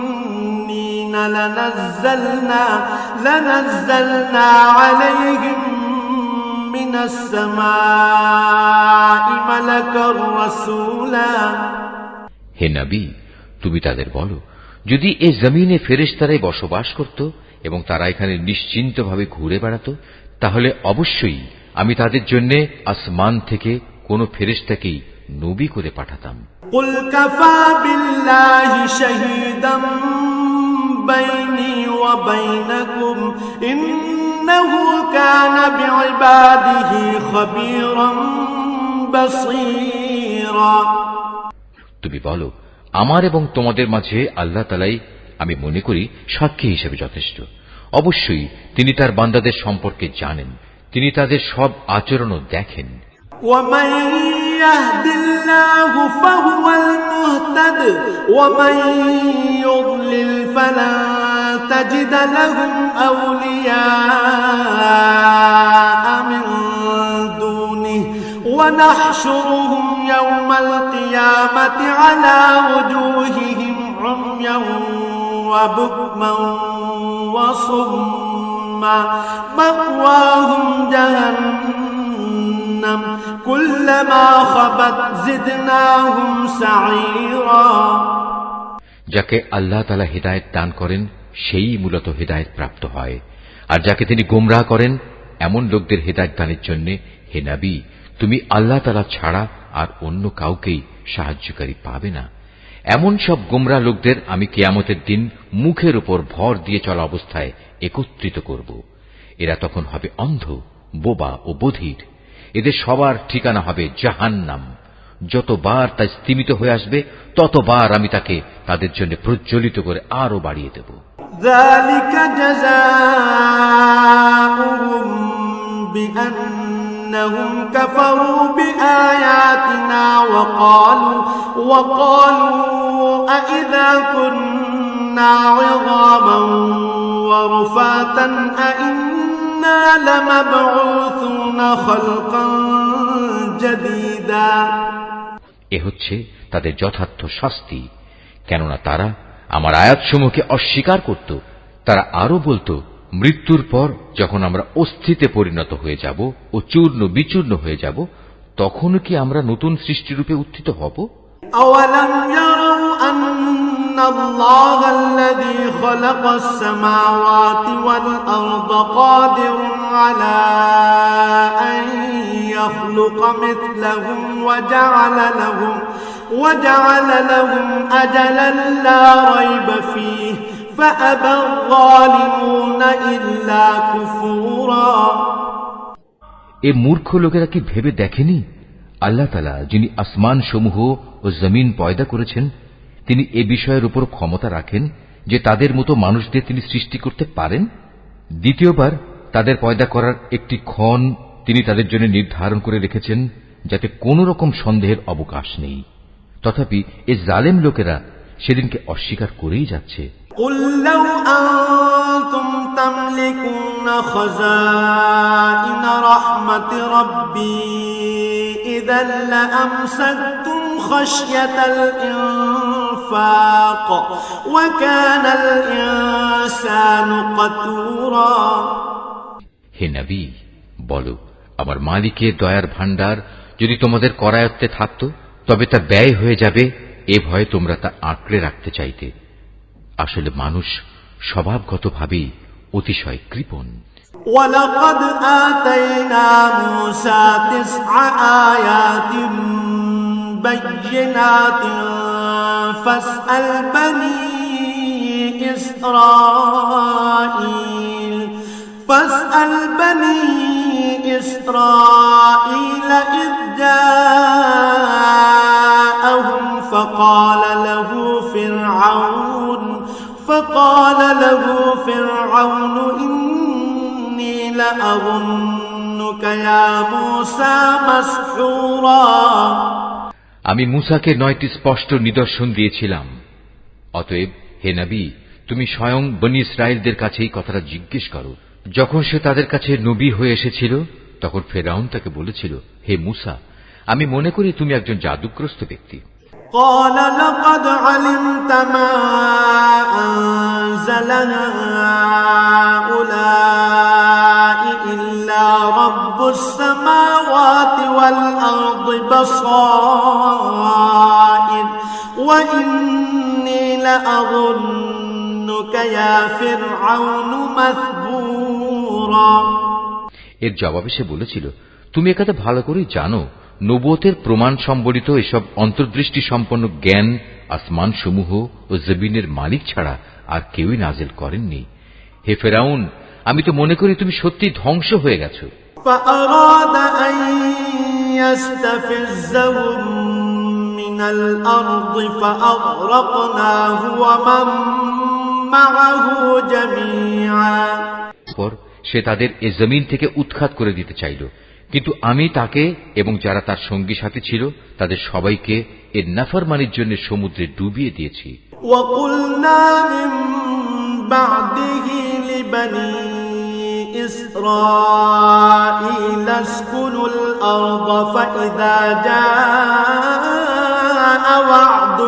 مطمئنين لنزلنا عليهم من السماء ملكا رسولا। হে নবী, তুমি তাদের বলো, যদি এই জমিনে ফেরেশতারাই বসবাস করত এবং তারা এখানে নিশ্চিন্তভাবে ঘুরে বেড়াত, তাহলে অবশ্যই আমি তাদের জন্য আসমান থেকে কোন ফেরেশতাকেই নবী করে পাঠাতাম। قل كفى بالله شهيدا بيني وبينكم إنه كان بعباده خبيرا بصيرا। তুমি বলো, আমার এবং তোমাদের মাঝে আল্লাহ তাআলাই আমি মনে করি সাক্ষী হিসেবে যথেষ্ট। অবশ্যই তিনি তার বান্দাদের সম্পর্কে জানেন, তিনি তাদের সব আচরণও দেখেন। ومن يهد الله فهو المهتد ومن يضلل فلن تجد لهم أولياء من دونه ونحشرهم يوم القيامة على وجوههم عميا وبكما وصما مأواهم جهنم كلما خبت زدناهم سعيرا। যাকে আল্লাহ তাআলা হিদায়াত দান করেন সেই মূলত হিদায়াত প্রাপ্ত হয়, আর যাকে তিনি গোমরাহ করেন এমন লোকদের হিদায়াত দানের জন্য হে নবী, তুমি আল্লাহ তাআলা ছাড়া আর অন্য কাউকেই সাহায্যকারী পাবে না। এমন সব গোমরাহ লোকদের আমি কিয়ামতের দিন মুখের উপর ভর দিয়ে চলা অবস্থায় একত্রিত করব। এরা তখন হবে অন্ধ, বোবা ও বধির। এদের সবার ঠিকানা হবে জাহান্নাম। যতবার তা স্তিমিত হয়ে আসবে ততবার আমি তাকে তাদের জন্য প্রজ্বলিত করে আরো বাড়িয়ে দেব। ذلك جزاؤهم بأنهم كفروا بآياتنا وقالوا أإذا كنا عظاما ورفاتا أإنا لمبعوثون خلقا جديدا। এ হচ্ছে তাদের যথার্থ শাস্তি, কেননা তারা আমার আয়াতসমূহকে অস্বীকার করত। তারা আরো বলতো, মৃত্যুর পর যখন আমরা অস্থিতে পরিণত হয়ে যাব ও চূর্ণ বিচূর্ণ হয়ে যাব, তখন কি আমরা নতুন সৃষ্টিরূপে উত্থিত হব? أولم يروا أن الله الذي خلق السماوات والأرض قادر على أن يخلق مثلهم وجعل لهم أجلا لا ريب فيه فأبى الظالمون إلا كفورا। এ মূর্খ লোকেরা কি ভেবে দেখেনি, আল্লাহ তাআলা যিনি আসমান সমূহ ও জমিন পয়দা করেছেন, তিনি এ বিষয়ের উপর ক্ষমতা রাখেন যে তাদের মতো মানুষদের তিনি সৃষ্টি করতে পারেন। দ্বিতীয়বার তাদের পয়দা করার একটি ক্ষণ তিনি তাদের জন্য নির্ধারণ করে রেখেছেন, যাতে কোন রকম সন্দেহের অবকাশ নেই। তথাপি এ জালেম লোকেরা সেদিনকে অস্বীকার করেই যাচ্ছে। قل لو أنتم تملكون خزائن رحمة ربي إذا لأمسكتم خشية الإنفاق وكان الإنسان قتورا। হে নবী, বলো, আমার মালিকের দয়ার ভাণ্ডার যদি তোমাদের করায়ত্তে থাকত, তবে তা ব্যয় হয়ে যাবে এ ভয়ে তোমরা তা আঁকড়ে রাখতে চাইতে। আসলে মানুষ স্বভাবগতভাবেই অতিশয় কৃপণ। وَلَقَدْ آتَيْنَا مُوسَى 9 آيَاتٍ بَيِّنَاتٍ فَاسْأَلْ بَنِي إِسْرَائِيلَ إِذْ جَاءَهُمْ فقال له فرعون إني لأظنك يا موسى مسحورا। আমি মূসাকে 9টি স্পষ্ট নিদর্শন দিয়েছিলাম। অতএব হে নবী, তুমি স্বয়ং বনী ইসরায়েলদের কাছে এই কথাটা জিজ্ঞেস করো। যখন সে তাদের কাছে নবী হয়ে এসেছিল, তখন ফেরাউন তাকে বলেছিল, হে মূসা, আমি মনে করি তুমি একজন জাদুগ্রস্ত ব্যক্তি। قال لقد علمت ما أنزل هؤلاء إلا رب السماوات والأرض بصائر وإني لأظنك يا فرعون مثبورا। এর জবাবে সে বলেছিল, তুমি একথা ভালো করেই জানো, নবুয়তের প্রমাণ সম্বলিত এসব অন্তর্দৃষ্টি সম্পন্ন জ্ঞান আসমান সমূহ ও জমিনের মালিক ছাড়া আর কেউই নাজিল করেননি। হে ফেরাউন, আমি তো মনে করি তুমি সত্যি ধ্বংস হয়ে গেছো। فأراد أن يستفزهم من الأرض فأغرقناه ومن معه جميعا। পর সে তাদের এ জমিন থেকে উৎখাত করে দিতে চাইল, কিন্তু আমি তাকে এবং যারা তার সঙ্গী সাথী ছিল তাদের সবাইকে এর নাফরমানির জন্য সমুদ্রে ডুবিয়ে দিয়েছি। وقلنا من بعده لبني إسرائيل اسكنوا الأرض فإذا جاء وعد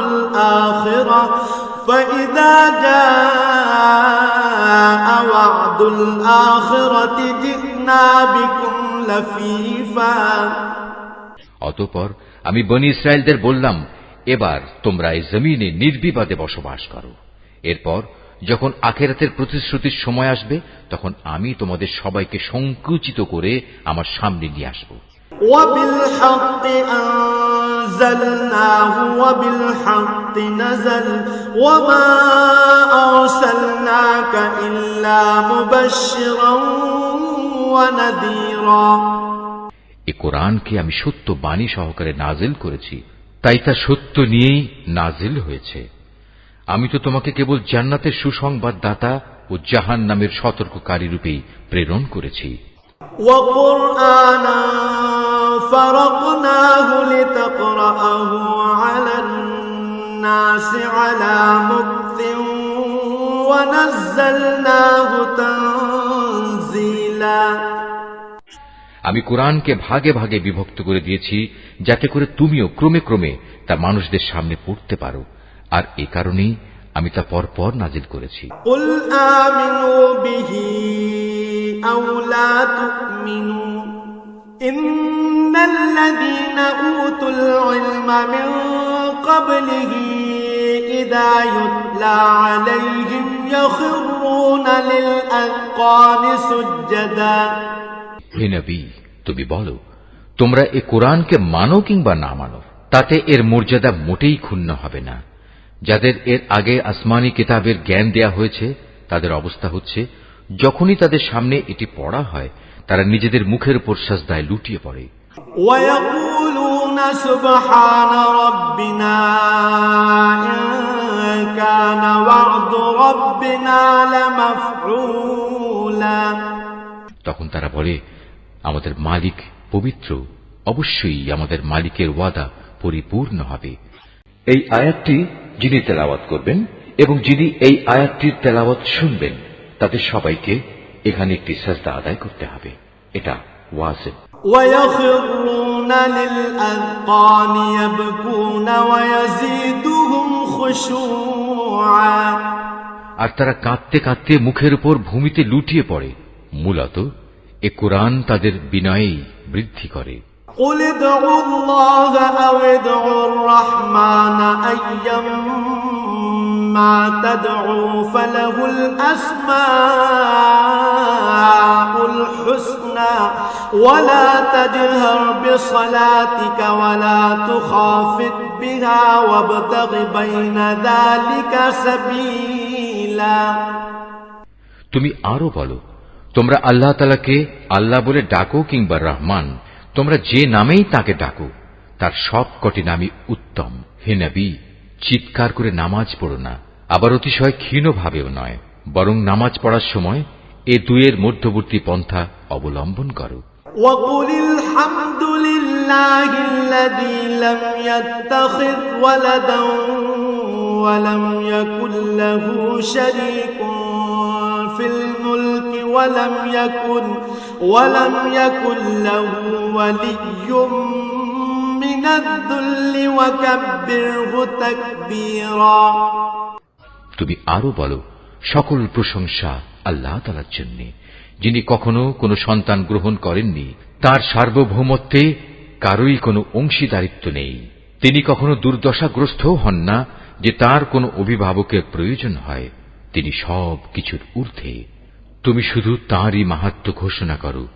الآخرة جئنا بكم لفيفا। অতঃপর আমি বনী ইসরায়েলদের বললাম, এবার তোমরা এই জমিনে নির্বিবাদে বসবাস করো। এরপর যখন আখিরাতের প্রতিশ্রুতির সময় আসবে, তখন আমি তোমাদের সবাইকে সংকুচিত করে আমার সামনে নিয়ে আসব। وبالحق أنزلناه وبالحق نزل وما أرسلناك إلا مبشرا ونذيرا। এই কোরআনকে আমি সত্য বাণী সহকারে নাজিল করেছি, তাই তা সত্য নিয়েই নাজিল হয়েছে। আমি তো তোমাকে কেবল জান্নাতের সুসংবাদদাতা ও জাহান্নামের সতর্ককারী রূপেই প্রেরণ করেছি। وقرآنا فرقناه لتقرأه على الناس على مكث ونزلناه تنزيلا। আমি কোরআনকে ভাগে ভাগে বিভক্ত করে দিয়েছি, যাতে করে তুমিও ক্রমে ক্রমে তা মানুষদের সামনে পড়তে পারো, আর এ কারণেই আমি তা পরপর নাজিল করেছি। قل آمنوا به أو لا تؤمنوا إن الذين أوتوا العلم من قبله إذا يتلى عليهم يخرون للأذقان سجدا। হে নবী, তুমি বলো, তোমরা এ কোরআনকে মানো কিংবা না মানো, তাতে এর মর্যাদা মোটেই ক্ষুণ্ণ হবে না। যাদের এর আগে আসমানি কিতাবের জ্ঞান দেয়া হয়েছে, তাদের অবস্থা হচ্ছে, যখনই তাদের সামনে এটি পড়া হয়, তারা নিজেদের মুখের উপর সাজদায় লুটিয়ে পড়ে। ويقولون سبحان ربنا إن كان وعد ربنا لمفعولا। তখন তারা বলে, আমাদের মালিক পবিত্র, অবশ্যই আমাদের মালিকের ওয়াদা পরিপূর্ণ হবে। এই আয়াতটি যিনি তেলাওয়াত করবেন এবং যিনি এই আয়াতটির তেলাওয়াত শুনবেন, তাদের সবাইকে এখানে একটি সাজদা আদায় করতে হবে। এটা ওয়াজিব। ويخرون للأذقان يبكون ويزيدهم خشوعا। আর তারা কাঁদতে কাঁদতে মুখের উপর ভূমিতে লুটিয়ে পড়ে। মূলত এ কোরআন তাদের বিনয়েই বৃদ্ধি করে। قل ادعوا الله أو ادعوا الرحمن أيما تدعوا فله الأسماء الحسنى ولا تجهر بصلاتك ولا تخافت بها وابتغ بين ذلك سبيلا। তুমি আরো বলো, তোমরা আল্লাহ তাআলাকে আল্লাহ বলে ডাকো কিংবা রহমান, তোমরা যে নামেই তাকে ডাকো, তার সব কটি নামই উত্তম। হে নবী, চিৎকার করে নামাজ পড়ো না, আবার অতিশয় ক্ষীণ ভাবেও নয়, বরং নামাজ পড়ার সময় এ দুয়ের মধ্যবর্তী পন্থা অবলম্বন করো। وقل الحمد لله الذي لم يتخذ ولدا ولم يكن له شريك في الملك ولم يكن له ولي من الذل وكبره تكبيرا তুমি আরো বলো, সকল প্রশংসা আল্লাহ তাআলার জন্য, যিনি কখনো কোনো সন্তান গ্রহণ করেননি, তার সার্বভৌমত্বে কারোই কোনো অংশীদারিত্ব নেই। তিনি কখনো দুর্দশাগ্রস্তও হন না যে তার কোনো অভিভাবকের প্রয়োজন হয়। তিনি সব কিছুর ঊর্ধ্বে। তুমি শুধু তাঁরই মাহাত্ম্য ঘোষণা করো।